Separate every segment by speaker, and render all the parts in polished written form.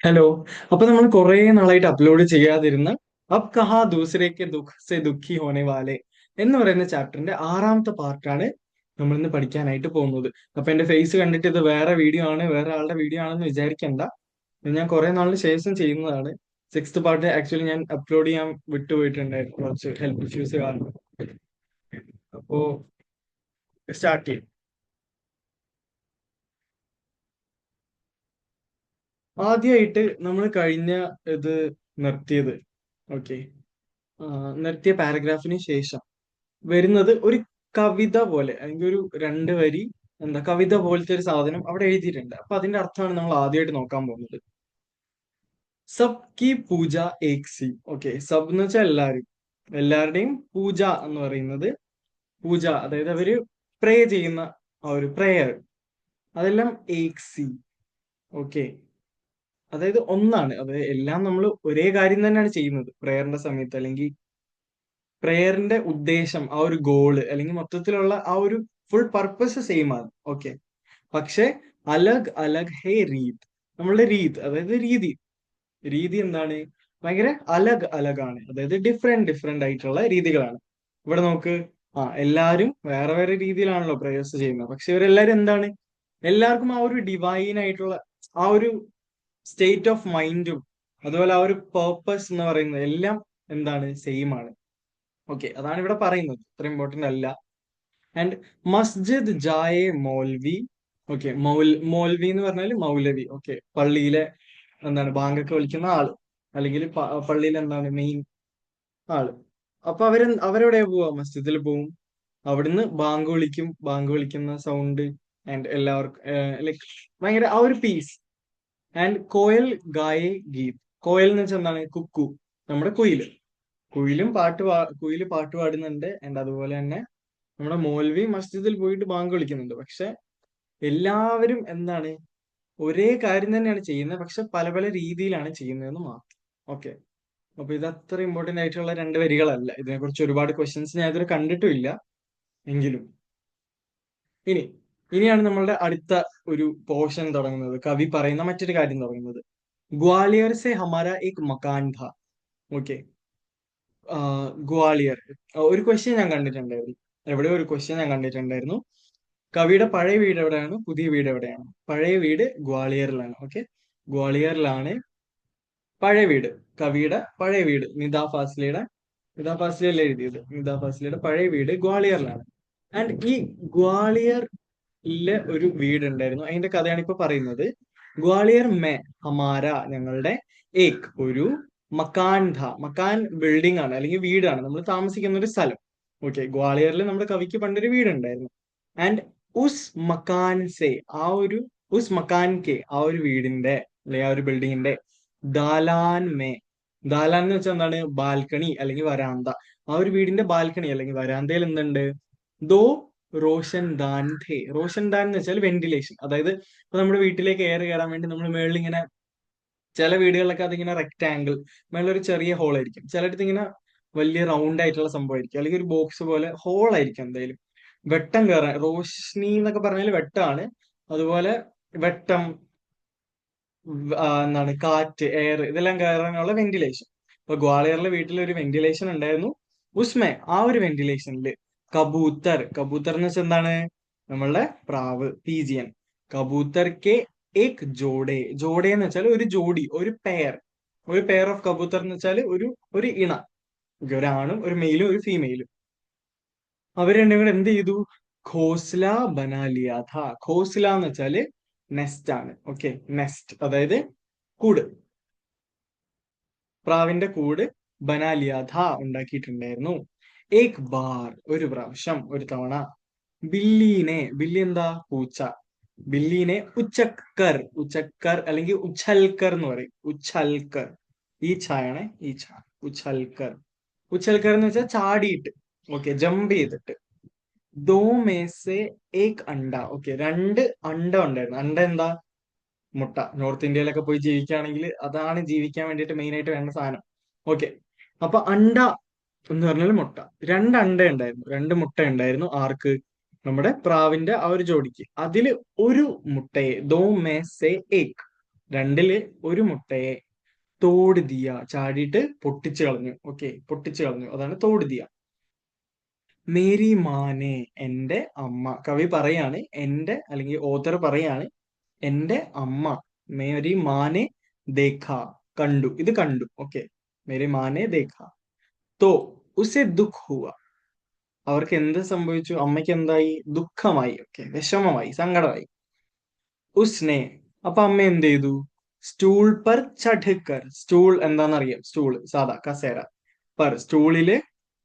Speaker 1: Hello. അപ്പൊ നമ്മൾ കുറെ നാളായിട്ട് അപ്ലോഡ് ചെയ്യാതിരുന്ന അബ് കഹാ ദൂസരേക്ക് ദുഃഖ് സെ ദുഃഖി ഹോനെ വാലെ എന്ന് പറയുന്ന ചാപ്റ്ററിന്റെ ആറാമത്തെ പാർട്ടാണ് നമ്മൾ ഇന്ന് പഠിക്കാനായിട്ട് പോകുന്നത്. അപ്പൊ എന്റെ ഫേസ് കണ്ടിട്ട് ഇത് വേറെ വീഡിയോ ആണ്, വേറെ ആളുടെ വീഡിയോ ആണെന്ന് വിചാരിക്കണ്ട. ഇത് ഞാൻ കുറെ നാളിന് ശേഷം ചെയ്യുന്നതാണ്. സിക്സ്ത് പാർട്ട് ആക്ച്വലി ഞാൻ അപ്ലോഡ് ചെയ്യാൻ വിട്ടുപോയിട്ടുണ്ടായിരുന്നു, കുറച്ച് ഹെൽത്ത് ഇഷ്യൂസ് കാരണം. അപ്പോ സ്റ്റാർട്ട് ചെയ്യും. ആദ്യമായിട്ട് നമ്മൾ കഴിഞ്ഞ ഇത് നിർത്തിയത്, ഓക്കെ, നിർത്തിയ പാരഗ്രാഫിന് ശേഷം വരുന്നത് ഒരു കവിത പോലെ, അല്ലെങ്കിൽ ഒരു രണ്ട് വരി എന്താ കവിത പോലത്തെ ഒരു സാധനം അവിടെ എഴുതിയിട്ടുണ്ട്. അപ്പൊ അതിന്റെ അർത്ഥമാണ് നമ്മൾ ആദ്യമായിട്ട് നോക്കാൻ പോകുന്നത്. സബ് കി പൂജ ഏക് സി. ഓക്കെ, സബ് എന്ന് വെച്ചാൽ എല്ലാവരും, എല്ലാവരുടെയും പൂജ എന്ന് പറയുന്നത്, പൂജ അതായത് അവര് പ്രേ ചെയ്യുന്ന ആ ഒരു പ്രേയർ, അതെല്ലാം ഏക് സി. ഓക്കെ, അതായത് ഒന്നാണ്. അതായത് എല്ലാം നമ്മൾ ഒരേ കാര്യം തന്നെയാണ് ചെയ്യുന്നത് പ്രേയറിന്റെ സമയത്ത്, അല്ലെങ്കിൽ പ്രേയറിന്റെ ഉദ്ദേശം, ആ ഒരു ഗോള്, അല്ലെങ്കിൽ മൊത്തത്തിലുള്ള ആ ഒരു ഫുൾ പർപ്പസ് സെയിം ആണ്. ഓക്കെ, പക്ഷെ അലഗ് അലഗ് ഹേ രീത്. നമ്മളുടെ രീത് അതായത് രീതി, രീതി എന്താണ്, ഭയങ്കര അലഗ് അലഗാണ്. അതായത് ഡിഫറെന്റ് ഡിഫറെന്റ് ആയിട്ടുള്ള രീതികളാണ്. ഇവിടെ നോക്ക്, എല്ലാരും വേറെ വേറെ രീതിയിലാണല്ലോ പ്രേയേഴ്സ് ചെയ്യുന്നത്, പക്ഷെ ഇവരെല്ലാരും എന്താണ്, എല്ലാവർക്കും ആ ഒരു ഡിവൈൻ ആയിട്ടുള്ള ആ ഒരു സ്റ്റേറ്റ് ഓഫ് മൈൻഡും, അതുപോലെ ആ ഒരു പേർപ്പസ് എന്ന് പറയുന്നത് എല്ലാം എന്താണ്, സെയിം ആണ്. ഓക്കെ, അതാണ് ഇവിടെ പറയുന്നത്. ഇത്ര ഇമ്പോർട്ടന്റ് അല്ല. And Masjid ജായെ മൗൽവി. ഓക്കെ, മൗൽവി എന്ന് പറഞ്ഞാൽ മൗലവി. ഓക്കെ, പള്ളിയിലെ എന്താണ് ബാങ്കൊക്കെ വിളിക്കുന്ന ആള്, അല്ലെങ്കിൽ പള്ളിയിൽ എന്താണ് മെയിൻ ആള്. അപ്പൊ അവരെവിടെയാ പോവാ, മസ്ജിദിൽ പോവും. അവിടുന്ന് ബാങ്ക് വിളിക്കും, ബാങ്ക് വിളിക്കുന്ന സൗണ്ട് ആൻഡ് എല്ലാവർക്കും ലൈക്ക് ഭയങ്കര ആ ഒരു പീസ്. ആൻഡ് കോയൽ ഗായെ ഗീത്. കോയൽ എന്ന് വെച്ചാൽ എന്താണ്, കുക്കു, നമ്മുടെ കുയില്. കുയില് പാട്ട് പാടുന്നുണ്ട്. ആൻഡ് അതുപോലെ തന്നെ നമ്മുടെ മൗലവി മസ്ജിദിൽ പോയിട്ട് ബാങ്ക് വിളിക്കുന്നുണ്ട്. പക്ഷെ എല്ലാവരും എന്താണ്, ഒരേ കാര്യം തന്നെയാണ് ചെയ്യുന്നത്, പക്ഷെ പല പല രീതിയിലാണ് ചെയ്യുന്നതെന്ന് മാത്രം. ഓക്കെ, അപ്പൊ ഇത് അത്ര ഇമ്പോർട്ടന്റ് ആയിട്ടുള്ള രണ്ട് വരികളല്ല. ഇതിനെക്കുറിച്ച് ഒരുപാട് ക്വസ്റ്റ്യൻസ് ഞാൻ ഇതുവരെ കണ്ടിട്ടുമില്ല. എങ്കിലും ഇനി ഇനിയാണ് നമ്മളുടെ അടുത്ത ഒരു പോർഷൻ തുടങ്ങുന്നത്, കവി പറയുന്ന മറ്റൊരു കാര്യം തുടങ്ങുന്നത്. ഗ്വാളിയർ സെ ഹമാര ഏക് മകാൻ ഥ. ഓക്കെ, ഗ്വാളിയർ, ഒരു ക്വസ്റ്റ്യൻ ഞാൻ കണ്ടിട്ടുണ്ടായിരുന്നു, എവിടെയോ ഒരു ക്വസ്റ്റ്യൻ ഞാൻ കണ്ടിട്ടുണ്ടായിരുന്നു. കവിയുടെ പഴയ വീട് എവിടെയാണ്, പുതിയ വീട് എവിടെയാണ്? പഴയ വീട് ഗ്വാളിയറിലാണ്. ഓക്കെ, ഗ്വാളിയറിലാണ് പഴയ വീട്. കവിയുടെ പഴയ വീട്, നിതാ ഫാസിലല്ലേ എഴുതിയത്, നിതാ ഫാസിലയുടെ പഴയ വീട് ഗ്വാളിയറിലാണ്. ആൻഡ് ഈ ഗ്വാളിയറിലെ ഒരു വീടുണ്ടായിരുന്നു, അതിന്റെ കഥയാണ് ഇപ്പൊ പറയുന്നത്. ഗ്വാളിയർ മേ ഹമാര, ഞങ്ങളുടെ, ഏക് ഒരു, മക്കാൻ ധ. മക്കാൻ ബിൽഡിംഗ് ആണ്, അല്ലെങ്കിൽ വീടാണ്, നമ്മൾ താമസിക്കുന്ന ഒരു സ്ഥലം. ഓക്കെ, ഗ്വാളിയറിൽ നമ്മുടെ കവിക്ക് പണ്ടൊരു വീടുണ്ടായിരുന്നു. ആൻഡ് ഉസ് മക്കാൻ സെ, ആ ഒരു, ഉസ് മക്കാൻ കെ, ആ ഒരു വീടിന്റെ, അല്ലെങ്കിൽ ആ ഒരു ബിൽഡിങ്ങിന്റെ, ദാലാൻ മേ. ദാലാൻ എന്ന് വെച്ചാൽ എന്താണ്, ബാൽക്കണി അല്ലെങ്കിൽ വരാന്ത. ആ ഒരു വീടിന്റെ ബാൽക്കണി അല്ലെങ്കിൽ വരാന്തയിൽ എന്തുണ്ട്, ദോ റോഷൻ ദാൻ ഥേ. റോഷൻ ദാൻ എന്ന് വെച്ചാൽ വെന്റിലേഷൻ. അതായത് ഇപ്പൊ നമ്മുടെ വീട്ടിലേക്ക് എയർ കയറാൻ വേണ്ടി നമ്മൾ മേളിൽ ഇങ്ങനെ, ചില വീടുകളിലൊക്കെ അതിങ്ങനെ റെക്ടാങ്കിൾ, മേളിലൊരു ചെറിയ ഹോൾ ആയിരിക്കും, ചിലയിടത്ത് ഇങ്ങനെ വലിയ റൗണ്ട് ആയിട്ടുള്ള സംഭവമായിരിക്കും, അല്ലെങ്കിൽ ഒരു ബോക്സ് പോലെ ഹോൾ ആയിരിക്കും എന്തായാലും. വെട്ടം കയറാൻ, റോഷ്നി എന്നൊക്കെ പറഞ്ഞാൽ വെട്ടമാണ്. അതുപോലെ വെട്ടം, എന്താണ്, കാറ്റ്, എയർ, ഇതെല്ലാം കയറാനുള്ള വെന്റിലേഷൻ. ഇപ്പൊ ഗ്വാളിയറിലെ വീട്ടിൽ ഒരു വെന്റിലേഷൻ ഉണ്ടായിരുന്നു. ഉസ്മെ, ആ ഒരു വെന്റിലേഷനിൽ, കബൂത്തർ, കബൂത്തർ എന്ന് വെച്ചാൽ എന്താണ്, നമ്മളുടെ പ്രാവ്, പീജിയൻ. കബൂത്തർ കെ ഏക് ജോഡെ. ജോഡെ എന്ന് വെച്ചാൽ ഒരു ജോഡി, ഒരു പെയർ ഓഫ് കബൂത്തർ എന്ന് വെച്ചാൽ ഒരു ഒരു ഇണ. Okay, ഒരാണും ഒരു മെയിലും ഒരു ഫീമെയിലും. അവർ രണ്ടും കൂടെ എന്ത് ചെയ്തു, ഘോസ്ല ബനാലിയ ഥ. ഘോസ്ല എന്ന് വെച്ചാല് നെസ്റ്റ് ആണ്. ഓക്കെ, നെസ്റ്റ് അതായത് കൂട്, പ്രാവിന്റെ കൂട്, ബനാലിയ ഥ ഉണ്ടാക്കിയിട്ടുണ്ടായിരുന്നു. ഏക് ബാർ, ഒരു പ്രാവശ്യം, ഒരു തവണ. ബില്ലീനെ, ബില്ലി എന്താ, പൂച്ച. ബില്ലീനെ ഉച്ചക്കർ, ഉച്ചക്കർ അല്ലെങ്കിൽ ഉച്ഛൽക്കർ എന്ന് പറയും. ഉച്ഛൽക്കർ, ഈ ഛായാണ്, ഈ ഛ, ഉച്ഛൽക്കർ. ഉച്ഛൽക്കർ എന്ന് വെച്ചാൽ ചാടിയിട്ട്. ഓക്കെ, ജമ്പ് ചെയ്തിട്ട്. ദോ മേസെ ഏക് അണ്ട. ഓക്കെ, രണ്ട് അണ്ട ഉണ്ടായിരുന്നു. അണ്ട എന്താ, മുട്ട. നോർത്ത് ഇന്ത്യയിലൊക്കെ പോയി ജീവിക്കുകയാണെങ്കിൽ അതാണ് ജീവിക്കാൻ വേണ്ടിയിട്ട് മെയിൻ ആയിട്ട് വേണ്ട സാധനം. ഓക്കെ, അപ്പൊ അണ്ട എന്ന് പറഞ്ഞാൽ മുട്ട. രണ്ട് അണ്ട ഉണ്ടായിരുന്നു, രണ്ട് മുട്ട ഉണ്ടായിരുന്നു. ആർക്ക്, നമ്മുടെ പ്രാവിന്റെ ആ ഒരു ജോഡിക്ക്. അതില് ഒരു മുട്ടയെ, ദോ മേ സേ ഏക്, രണ്ടില് ഒരു മുട്ടയെ തോട് ദിയ ചാടിയിട്ട് പൊട്ടിച്ചു കളഞ്ഞു. ഓക്കെ, പൊട്ടിച്ചു കളഞ്ഞു, അതാണ് തോട് ദിയ. മേരി മാനെ, എന്റെ അമ്മ. കവി പറയാണ് എന്റെ, അല്ലെങ്കിൽ ഓതർ പറയാണ് എന്റെ അമ്മ. മേരി മാനെ ദേഖ, കണ്ടു, ഇത് കണ്ടു. ഓക്കെ, മേരി മാനെ ദേഖ തോ ഉസെ ദുഃഖ് ഹുവ, അവർക്ക് എന്ത് സംഭവിച്ചു? അമ്മയ്ക്ക് എന്തായി? ദുഃഖമായി. ഓക്കെ, വിഷമമായി, സങ്കടമായി. ഉസ്നെ, അപ്പൊ അമ്മ എന്ത് ചെയ്തു? സ്റ്റൂൾ പർ ചഠിക്കർ, സ്റ്റൂൾ എന്താണെന്നറിയാം, സ്റ്റൂൾ സാധാ കസേര. പർ സ്റ്റൂളില്,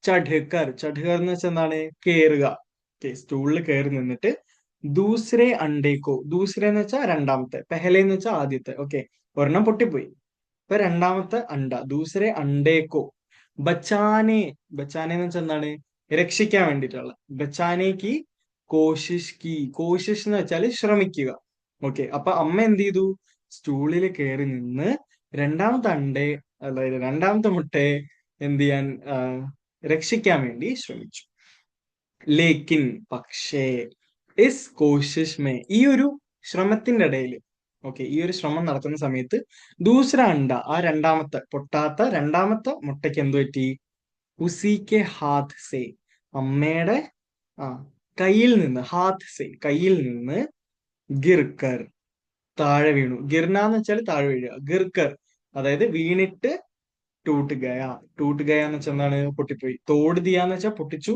Speaker 1: ചഠിക്കർ, ചഠിക്കർ എന്ന് വെച്ചാൽ എന്താണ്? കേറുക. ഓക്കെ, സ്റ്റൂളിൽ കയറി നിന്നിട്ട് ദൂസരെ അണ്ടേക്കോ, ദൂസരെ എന്ന് വെച്ചാൽ രണ്ടാമത്തെ, പെഹലെ എന്ന് വെച്ചാൽ ആദ്യത്തെ. ഓക്കെ, ഒരെണ്ണം പൊട്ടിപ്പോയി, ഇപ്പൊ രണ്ടാമത്തെ അണ്ട. ദൂസരെ അണ്ടേക്കോ ബച്ചാനെ, ബച്ചാനെ എന്ന് വെച്ചാൽ എന്താണ്? രക്ഷിക്കാൻ വേണ്ടിയിട്ടുള്ള. ബച്ചാനേക്ക് കോശിഷ് കി, കോശിഷ് എന്ന് വെച്ചാൽ ശ്രമിക്കുക. ഓക്കെ, അപ്പൊ അമ്മ എന്ത് ചെയ്തു? സ്റ്റൂളിൽ കയറി നിന്ന് രണ്ടാമത്തെ അണ്ടേ, അതായത് രണ്ടാമത്തെ മുട്ടയെ എന്ത് ചെയ്യാൻ, രക്ഷിക്കാൻ വേണ്ടി ശ്രമിച്ചു. ലേക്കിൻ, പക്ഷേ, ഇസ് കോശിഷ് മേ, ഈ ഒരു ശ്രമത്തിന്റെ ഇടയിൽ, ഓക്കെ, ഈ ഒരു ശ്രമം നടത്തുന്ന സമയത്ത് ദൂസര അണ്ട, ആ രണ്ടാമത്തെ പൊട്ടാത്ത രണ്ടാമത്തെ മുട്ടയ്ക്ക് എന്ത് പറ്റി? ഉസിക്കെ ഹാത്ത് സേ, അമ്മയുടെ ആ കയ്യിൽ നിന്ന്, ഹാത്ത് സേ കയ്യിൽ നിന്ന്, ഗിർക്കർ താഴെ വീണു. ഗിർന എന്ന് വെച്ചാൽ താഴെ വീഴുക, ഗിർക്കർ അതായത് വീണിട്ട്, ടൂട്ട് ഗയ, ടൂട്ട് ഗയ എന്ന് വെച്ചാൽ എന്താണ്? പൊട്ടിപ്പോയി. തോട് ദിയ എന്ന് വെച്ചാൽ പൊട്ടിച്ചു,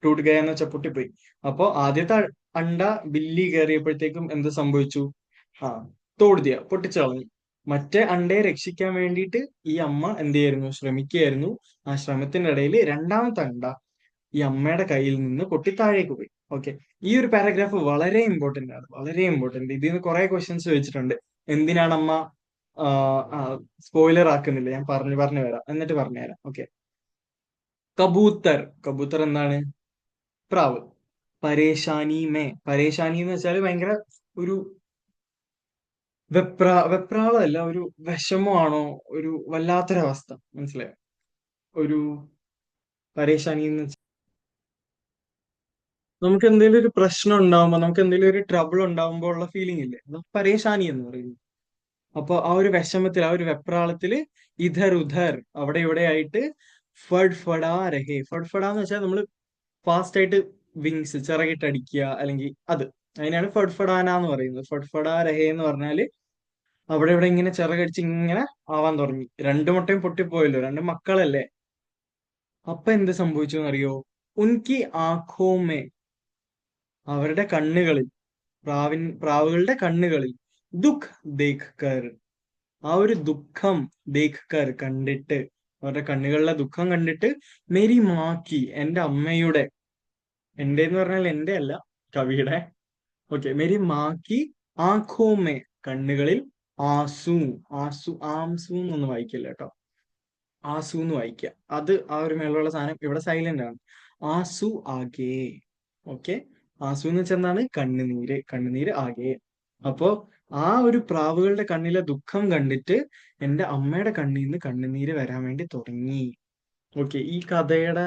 Speaker 1: ടൂട്ട് ഗയ എന്ന് വെച്ചാൽ പൊട്ടിപ്പോയി. അപ്പൊ ആദ്യത്തെ അണ്ട ബില്ലി കയറിയപ്പോഴത്തേക്കും എന്ത് സംഭവിച്ചു? ആ, തോട് ദിയ പൊട്ടിച്ചു കളഞ്ഞു. മറ്റേ അണ്ടയെ രക്ഷിക്കാൻ വേണ്ടിയിട്ട് ഈ അമ്മ എന്ത് ചെയ്യായിരുന്നു? ശ്രമിക്കുകയായിരുന്നു. ആ ശ്രമത്തിന്റെ ഇടയിൽ രണ്ടാമത്തെ അണ്ട ഈ അമ്മയുടെ കയ്യിൽ നിന്ന് പൊട്ടി താഴേക്ക് പോയി. ഓക്കെ, ഈ ഒരു പാരഗ്രാഫ് വളരെ ഇമ്പോർട്ടന്റ് ആണ്, വളരെ ഇമ്പോർട്ടന്റ്. ഇതിൽ നിന്ന് കുറെ ക്വസ്റ്റ്യൻസ് വെച്ചിട്ടുണ്ട്. എന്തിനാണ് അമ്മ, സ്പോയിലർ ആക്കുന്നില്ല, ഞാൻ പറഞ്ഞു പറഞ്ഞു വരാം, എന്നിട്ട് പറഞ്ഞുതരാം. ഓക്കെ, കബൂത്തർ, കബൂത്തർ എന്താണ്? പ്രാവ്. പരേശാനി മേ, പരേശാനി എന്ന് വെച്ചാൽ ഭയങ്കര ഒരു വെപ്രാളമല്ല, ഒരു വിഷമമാണോ, ഒരു വല്ലാത്തൊരവസ്ഥ, മനസ്സിലായോ? ഒരു പരേശാനി എന്ന് വെച്ചാൽ നമുക്ക് എന്തെങ്കിലും ഒരു പ്രശ്നം ഉണ്ടാവുമ്പോൾ, നമുക്ക് എന്തെങ്കിലും ഒരു ട്രബിൾ ഉണ്ടാവുമ്പോൾ ഉള്ള ഫീലിംഗ് ഇല്ലേ, അത് പരേശാനി എന്ന് പറയുന്നത്. അപ്പൊ ആ ഒരു വിഷമത്തിൽ, ആ ഒരു വെപ്രാളത്തില്, ഇധർ ഉധർ അവിടെ ഇവിടെ ആയിട്ട്, ഫഡ് ഫടാ രഹേ, ഫഡ് ഫടാ എന്ന് വെച്ചാൽ നമ്മൾ ഫാസ്റ്റ് ആയിട്ട് വിങ്സ് ചിറകിട്ടടിക്കുക, അല്ലെങ്കിൽ അത്, അതിനാണ് ഫഡ് ഫടാന എന്ന് പറയുന്നത്. ഫഡ് ഫടാ രഹേ എന്ന് പറഞ്ഞാല് അവിടെ ഇവിടെ ഇങ്ങനെ ചിറകടിച്ച് ഇങ്ങനെ ആവാൻ തുടങ്ങി. രണ്ടു മുട്ടയും പൊട്ടിപ്പോയല്ലോ, രണ്ട് മക്കളല്ലേ. അപ്പൊ എന്ത് സംഭവിച്ചു എന്നറിയോ? ഉൻകി ആഖോമേ, അവരുടെ കണ്ണുകളിൽ, പ്രാവുകളുടെ കണ്ണുകളിൽ, ദുഃഖ് ദേഖ് കർ, ആ ഒരു ദുഃഖം, ദേഖ് കർ കണ്ടിട്ട്, അവരുടെ കണ്ണുകളിലെ ദുഃഖം കണ്ടിട്ട്, മേരി മാക്കി, എന്റെ അമ്മയുടെ, എന്റെ എന്ന് പറഞ്ഞാൽ എന്റെ അല്ല, കവിയുടെ. ഓക്കെ, മേരി മാക്കി ആഖോമേ, കണ്ണുകളിൽ, ആസു, ആസു, ആംസു എന്നൊന്നും വായിക്കില്ല കേട്ടോ, ആസു എന്ന് വായിക്കുക. അത് ആ ഒരു മേലുള്ള സാധനം ഇവിടെ സൈലന്റ് ആണ്. ആസു ആകെ. ഓക്കെ, ആസു എന്ന് വെച്ചാൽ എന്താണ്? കണ്ണുനീര്, കണ്ണുനീര് ആകെ. അപ്പോ ആ ഒരു പ്രാവുകളുടെ കണ്ണിലെ ദുഃഖം കണ്ടിട്ട് എന്റെ അമ്മയുടെ കണ്ണിൽ നിന്ന് കണ്ണുനീര് വരാൻ വേണ്ടി തുടങ്ങി. ഓക്കെ, ഈ കഥയുടെ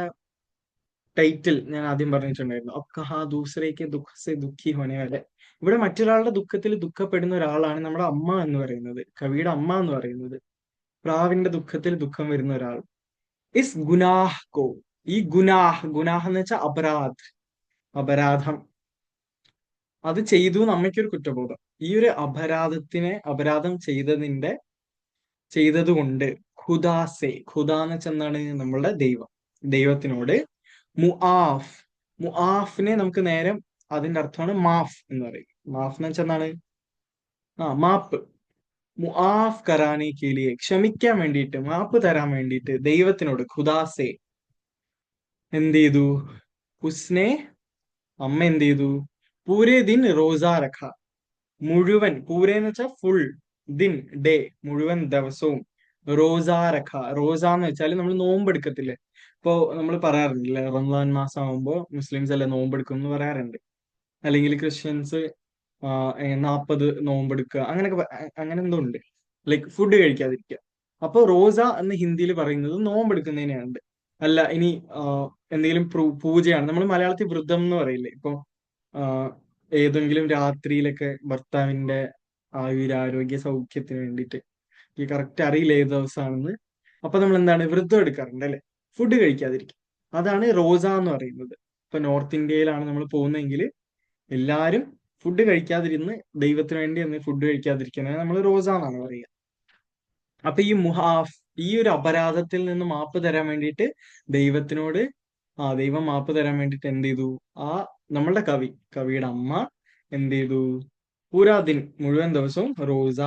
Speaker 1: ടൈറ്റിൽ ഞാൻ ആദ്യം പറഞ്ഞിട്ടുണ്ടായിരുന്നു, അബ് കഹാ ദൂസരേക്ക് ദുഃഖ സെ ദുഃഖി ഹോനെ വരെ. ഇവിടെ മറ്റൊരാളുടെ ദുഃഖത്തിൽ ദുഃഖപ്പെടുന്ന ഒരാളാണ് നമ്മുടെ അമ്മ എന്ന് പറയുന്നത്, കവിയുടെ അമ്മ എന്ന് പറയുന്നത്. പ്രാവിന്റെ ദുഃഖത്തിൽ ദുഃഖം വരുന്ന ഒരാൾ. ഇസ് ഗുനാഹ് കോ, ഈ ഗുനാഹ്, ഗുനാഹ് എന്ന് വെച്ചാൽ അപരാധ്, അപരാധം, അത് ചെയ്തു എന്ന് അമ്മയ്ക്കൊരു കുറ്റബോധം. ഈ ഒരു അപരാധം ചെയ്തത് കൊണ്ട്, ഖുദാസെ, ഖുദ എന്ന് വെച്ചാൽ എന്താണ്? നമ്മളുടെ ദൈവം, ദൈവത്തിനോട്, മുആഫ്, മുആഫിനെ നമുക്ക് നേരം അതിന്റെ അർത്ഥമാണ് മാഫ് എന്ന് പറയും. മാഫ് എന്ന് വെച്ചാൽ എന്താണ്? മാപ്പ്. മുആഫ് കരാനെ കേലിയെ, ക്ഷമിക്കാൻ വേണ്ടിയിട്ട്, മാപ്പ് തരാൻ വേണ്ടിയിട്ട് ദൈവത്തിനോട്, ഖുദാസെ എന്ത് ചെയ്തു? ഉസ്നെ, അമ്മ എന്ത് ചെയ്തു? പൂരേ ദിൻ റോസാ രഖ, മുഴുവൻ, പൂരേ എന്ന് വെച്ചാൽ ഫുൾ, ദിൻ ഡേ, മുഴുവൻ ദിവസവും, റോസാ രഖ, റോസ എന്ന് വെച്ചാൽ നമ്മൾ നോമ്പെടുക്കത്തില്ലേ, ഇപ്പോ നമ്മൾ പറയാറുണ്ടല്ലേ, റംസാൻ മാസം ആകുമ്പോൾ മുസ്ലിംസ് എല്ലാം നോമ്പെടുക്കും എന്ന് പറയാറുണ്ട്. അല്ലെങ്കിൽ ക്രിസ്ത്യൻസ് 40 നോമ്പെടുക്കുക, അങ്ങനെയൊക്കെ അങ്ങനെ എന്തോ ഉണ്ട്, ലൈക്ക് ഫുഡ് കഴിക്കാതിരിക്കുക. അപ്പൊ റോസ എന്ന് ഹിന്ദിയിൽ പറയുന്നത് നോമ്പെടുക്കുന്നതിനെയാണ്. അല്ല ഇനി എന്തെങ്കിലും പൂജയാണ്, നമ്മൾ മലയാളത്തിൽ വ്രതം എന്ന് പറയില്ലേ, ഇപ്പൊ ആ, ഏതെങ്കിലും രാത്രിയിലൊക്കെ ഭർത്താവിന്റെ ആയുരാരോഗ്യ സൗഖ്യത്തിന് വേണ്ടിയിട്ട്. ഈ കറക്റ്റ് അറിയില്ല ഏത് ദിവസമാണെന്ന്. അപ്പൊ നമ്മൾ എന്താണ് വ്രതം എടുക്കാറുണ്ട് അല്ലെ, ഫുഡ് കഴിക്കാതിരിക്കും. അതാണ് റോസ എന്ന് പറയുന്നത്. ഇപ്പൊ നോർത്ത് ഇന്ത്യയിലാണ് നമ്മൾ പോകുന്നതെങ്കിൽ എല്ലാരും ഫുഡ് കഴിക്കാതിരുന്ന് ദൈവത്തിന് വേണ്ടി എന്ന് ഫുഡ് കഴിക്കാതിരിക്കുന്നത് നമ്മൾ റോസ എന്നാണ് പറയുക. അപ്പൊ ഈ മുഹാഫ്, ഈ ഒരു അപരാധത്തിൽ നിന്ന് മാപ്പ് തരാൻ വേണ്ടിയിട്ട് ദൈവത്തിനോട്, ദൈവം മാപ്പ് തരാൻ വേണ്ടിയിട്ട് എന്ത് ചെയ്തു, ആ നമ്മളുടെ കവിയുടെ അമ്മ എന്ത് ചെയ്തു, പൂരാദിൻ മുഴുവൻ ദിവസവും റോസ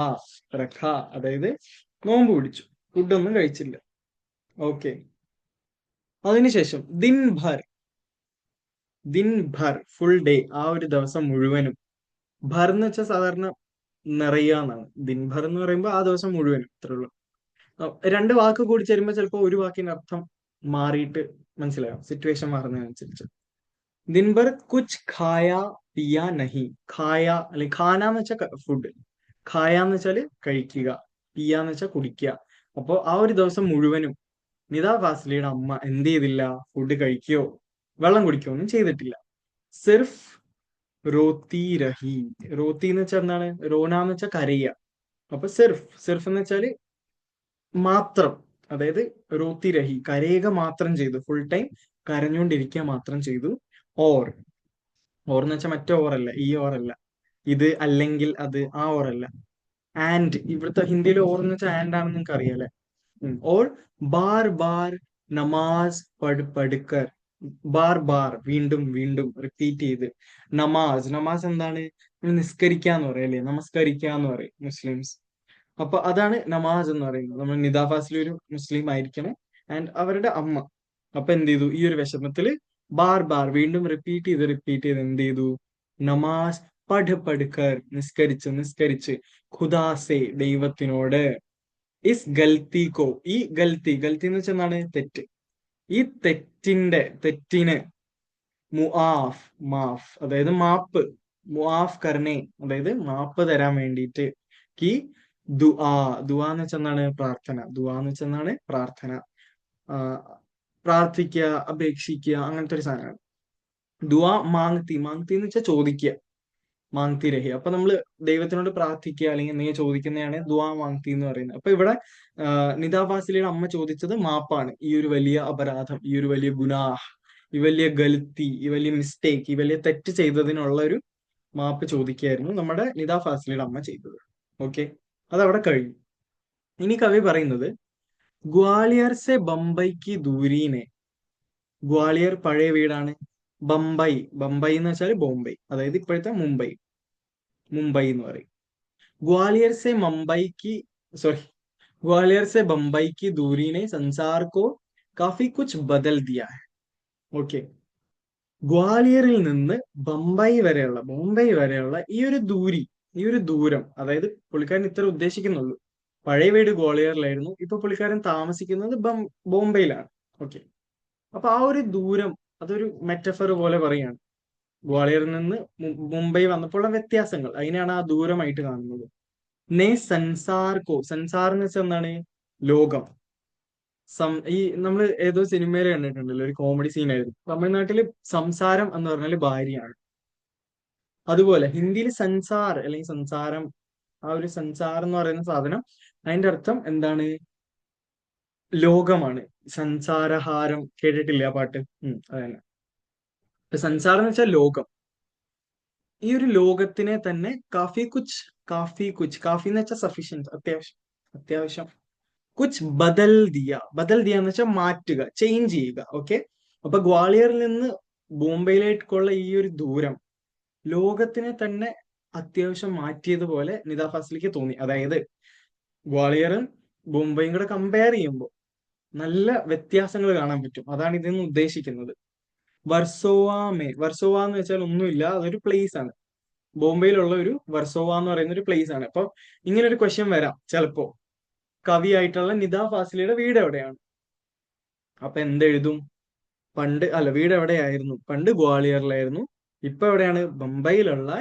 Speaker 1: റഖ, അതായത് നോമ്പ് പിടിച്ചു, ഫുഡൊന്നും കഴിച്ചില്ല. ഓക്കെ. അതിനുശേഷം ദിൻ ഭർ ഫുൾ ഡേ, ആ ഒരു ദിവസം മുഴുവനും. ഭർ എന്ന് വെച്ചാൽ സാധാരണ നിറയുക എന്നാണ്. ദിൻഭർ എന്ന് പറയുമ്പോൾ ആ ദിവസം മുഴുവനും, ഇത്രേ ഉള്ളൂ. രണ്ട് വാക്ക് കൂടി ചേരുമ്പോൾ ചിലപ്പോൾ ഒരു വാക്കിന്റെ അർത്ഥം മാറിയിട്ട് മനസ്സിലാവും, സിറ്റുവേഷൻ മാറുന്നതിനനുസരിച്ച്. ദിൻഭർ കുച്ച് ഖായ പിയ നഹി. ഖായ അല്ലെങ്കിൽ ഖാന എന്ന് വെച്ചാൽ ഫുഡ്, ഖായ എന്ന് വെച്ചാൽ കഴിക്കുക, പിയ എന്ന് വെച്ചാൽ കുടിക്കുക. അപ്പോ ആ ഒരു ദിവസം മുഴുവനും നിതാ ഫാസിലിയുടെ അമ്മ എന്ത് ചെയ്തില്ല, ഫുഡ് കഴിക്കുകയോ വെള്ളം കുടിക്കുകയോ ഒന്നും ചെയ്തിട്ടില്ല. സിർഫ് റോത്തി രഹി. റോത്തി എന്ന് വെച്ചാൽ എന്താണ്, റോന എന്ന് വെച്ചാൽ കരയുക. അപ്പൊ സിർഫ് എന്ന് വെച്ചാല് മാത്രം, അതായത് റോത്തി രഹി, കരയുക മാത്രം ചെയ്തു, ഫുൾ ടൈം കരഞ്ഞുകൊണ്ടിരിക്കുക മാത്രം ചെയ്തു. ഓർ എന്ന് വെച്ചാൽ മറ്റേ ഓറല്ല, ഈ ഓറല്ല, ഇത് അല്ലെങ്കിൽ അത്, ആ ഓറല്ല. ആൻഡ് ഇവിടുത്തെ ഹിന്ദിയിൽ ഓർ എന്ന് വെച്ചാൽ ആൻഡ് ആണെന്ന് നിങ്ങൾക്ക് അറിയാലേ. ഓർ ബാർ ബാർ നമാസ് പടുക്കർ. ബാർ ബാർ വീണ്ടും വീണ്ടും റിപ്പീറ്റ് ചെയ്ത്. നമാസ് എന്താണ്, നിസ്കരിക്കാന്ന് പറയല്ലേ, നമസ്കരിക്കാന്ന് പറയും മുസ്ലിംസ്. അപ്പൊ അതാണ് നമാസ് എന്ന് പറയുന്നത്. നമ്മൾ നിദാ ഫാസിലി ഒരു മുസ്ലിം ആയിരിക്കണം, ആൻഡ് അവരുടെ അമ്മ. അപ്പൊ എന്ത് ചെയ്തു, ഈ ഒരു വിഷമത്തില് ബാർ വീണ്ടും റിപ്പീറ്റ് ചെയ്ത് എന്ത് ചെയ്തു, നമാസ് പടുക്കർ, നിസ്കരിച്ച് ഖുദാസെ ദൈവത്തിനോട്, ഇസ് ഗൽത്തിക്കോ, ഈ ഗൽത്തി എന്ന് വെച്ചാൽ എന്താണ്, തെറ്റ്. ഈ തെറ്റിന് മാഫ്, അതായത് മാപ്പ്, മുആഫ് കർണേ, അതായത് മാപ്പ് തരാൻ വേണ്ടിയിട്ട്. കി ദുആ എന്ന് വെച്ചാൽ എന്താണ്, പ്രാർത്ഥന. ദുആ എന്ന് വെച്ചാൽ എന്താണ്, പ്രാർത്ഥന. പ്രാർത്ഥിക്കുക, അപേക്ഷിക്കുക, അങ്ങനത്തെ ഒരു സാധനമാണ്. ദുആ മാങ്തി എന്ന് വെച്ചാൽ ചോദിക്കുക, മാങ്തി രഹി. അപ്പൊ നമ്മള് ദൈവത്തിനോട് പ്രാർത്ഥിക്കുക അല്ലെങ്കിൽ എന്തെങ്കിലും ചോദിക്കുന്നതാണ് ദുആ മാങ്തി എന്ന് പറയുന്നത്. അപ്പൊ ഇവിടെ നിദാ ഫാസിലിയുടെ അമ്മ ചോദിച്ചത് മാപ്പാണ്. ഈ ഒരു വലിയ അപരാധം, ഈ ഒരു വലിയ ഗുനാഹ്, ഈ വലിയ ഗൽത്തി, ഈ വലിയ മിസ്റ്റേക്ക്, ഈ വലിയ തെറ്റ് ചെയ്തതിനുള്ള ഒരു മാപ്പ് ചോദിക്കുകയായിരുന്നു നമ്മുടെ നിദാ ഫാസിലിയുടെ അമ്മ ചെയ്തത്. ഓക്കെ, അതവിടെ കഴിഞ്ഞു. ഇനി കവി പറയുന്നത് ഗ്വാളിയർ സെ ബംബൈക്ക് ദൂരീനെ. ഗ്വാളിയർ പഴയ വീടാണ്. ബംബൈ എന്ന് വെച്ചാൽ ബോംബെ, അതായത് ഇപ്പോഴത്തെ മുംബൈ എന്ന് പറയും. ग्वालियर से मुंबई की ग्वालियर से बम्बई की दूरी ने संसार को काफी कुछ बदल दिया है. ഓക്കെ, ഗ്വാളിയറിൽ നിന്ന് ബോംബെ വരെയുള്ള ഈ ഒരു ദൂരം, അതായത് പുള്ളിക്കാരൻ ഇത്ര ഉദ്ദേശിക്കുന്നുള്ളൂ. പഴയ വീട് ഗ്വാളിയറിലായിരുന്നു, ഇപ്പൊ പുള്ളിക്കാരൻ താമസിക്കുന്നത് ബോംബെയിലാണ്. ഓക്കെ, അപ്പൊ ആ ഒരു ദൂരം അതൊരു മെറ്റഫർ പോലെ പറയാണ്. ഗ്വാളിയറിൽ നിന്ന് മുംബൈ വന്നപ്പോൾ വ്യത്യാസങ്ങൾ, അതിനാണ് ആ ദൂരമായിട്ട് കാണുന്നത്. സംസാർ എന്ന് വെച്ചാൽ എന്താണ്, ലോകം. ഈ നമ്മൾ ഏതോ സിനിമയിൽ കണ്ടിട്ടുണ്ടല്ലോ, ഒരു കോമഡി സീനായിരുന്നു. തമിഴ്നാട്ടില് സംസാരം എന്ന് പറഞ്ഞാൽ ഭാര്യയാണ്. അതുപോലെ ഹിന്ദിയിൽ സൻസാർ അല്ലെങ്കിൽ സംസാരം, ആ ഒരു സൻസാർ എന്ന് പറയുന്ന സാധനം, അതിന്റെ അർത്ഥം എന്താണ്, ലോകമാണ്. സൻസാരഹാരം കേട്ടിട്ടില്ല ആ പാട്ട്? അതന്നെ. സൻസാരം എന്ന് വെച്ചാൽ ലോകം. ഈ ഒരു ലോകത്തിനെ തന്നെ കാഫി കുച്ച് എന്ന് വെച്ചാൽ സഫീഷ്യൻറ്റ്, അത്യാവശ്യം. കുച്ച് ബദൽ ദിയ എന്ന് വെച്ചാൽ മാറ്റുക, ചേഞ്ച് ചെയ്യുക. ഓക്കെ, അപ്പൊ ഗ്വാളിയറിൽ നിന്ന് ബോംബെയിലേക്കുള്ള ഈ ഒരു ദൂരം ലോകത്തിനെ തന്നെ അത്യാവശ്യം മാറ്റിയതുപോലെ നിദാ ഫാസിലിക്ക് തോന്നി. അതായത് ഗ്വാളിയറും ബോംബെയും കൂടെ കമ്പയർ ചെയ്യുമ്പോൾ നല്ല വ്യത്യാസങ്ങൾ കാണാൻ പറ്റും. അതാണ് ഇതിൽ നിന്ന് ഉദ്ദേശിക്കുന്നത്. വർസോവ എന്ന് വെച്ചാൽ ഒന്നുമില്ല, അതൊരു പ്ലേസ് ആണ്. ബോംബെയിലുള്ള ഒരു വർസോവ എന്ന് പറയുന്ന ഒരു പ്ലേസ് ആണ്. അപ്പൊ ഇങ്ങനെ ഒരു ക്വസ്റ്റ്യൻ വരാം ചിലപ്പോ, കവിയായിട്ടുള്ള നിദാ ഫാസിലിയുടെ വീട് എവിടെയാണ്? അപ്പൊ എന്തെഴുതും, വീട് എവിടെയായിരുന്നു? പണ്ട് ഗ്വാളിയറിലായിരുന്നു, ഇപ്പൊ എവിടെയാണ്? ബംബൈയിലുള്ള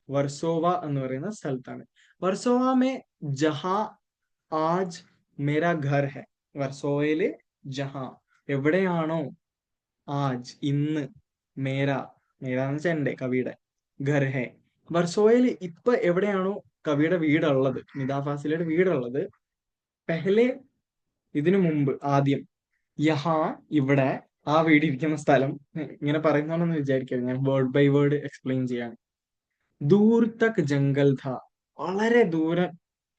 Speaker 1: വർസോവ എന്ന് പറയുന്ന സ്ഥലത്താണ്. വർസോവ മേ ജഹാ ആജ് മേരാ ഘർ ഹെ. വർസോവയില് ജഹാ, എവിടെയാണോ, ആജ് ഇന്ന്, മേരാ എന്ന് വെച്ചാൽ എന്റെ, കവിയുടെ, ഘർ ഹെ. വർസോവയിൽ ഇപ്പൊ എവിടെയാണോ കവിയുടെ വീടുള്ളത്, നിദാ ഫാസിലയുടെ വീടുള്ളത് പെഹലെ, ഇതിനു മുമ്പ് ആദ്യം, യഹാ ഇവിടെ, ആ വീട് ഇരിക്കുന്ന സ്ഥലം, ഇങ്ങനെ പറയുന്നോണെന്ന് വിചാരിക്കരുത്, ഞാൻ വേർഡ് ബൈ വേർഡ് എക്സ്പ്ലെയിൻ ചെയ്യാണ്. ദൂർ തക് ജംഗൽ ഥ, വളരെ ദൂരം,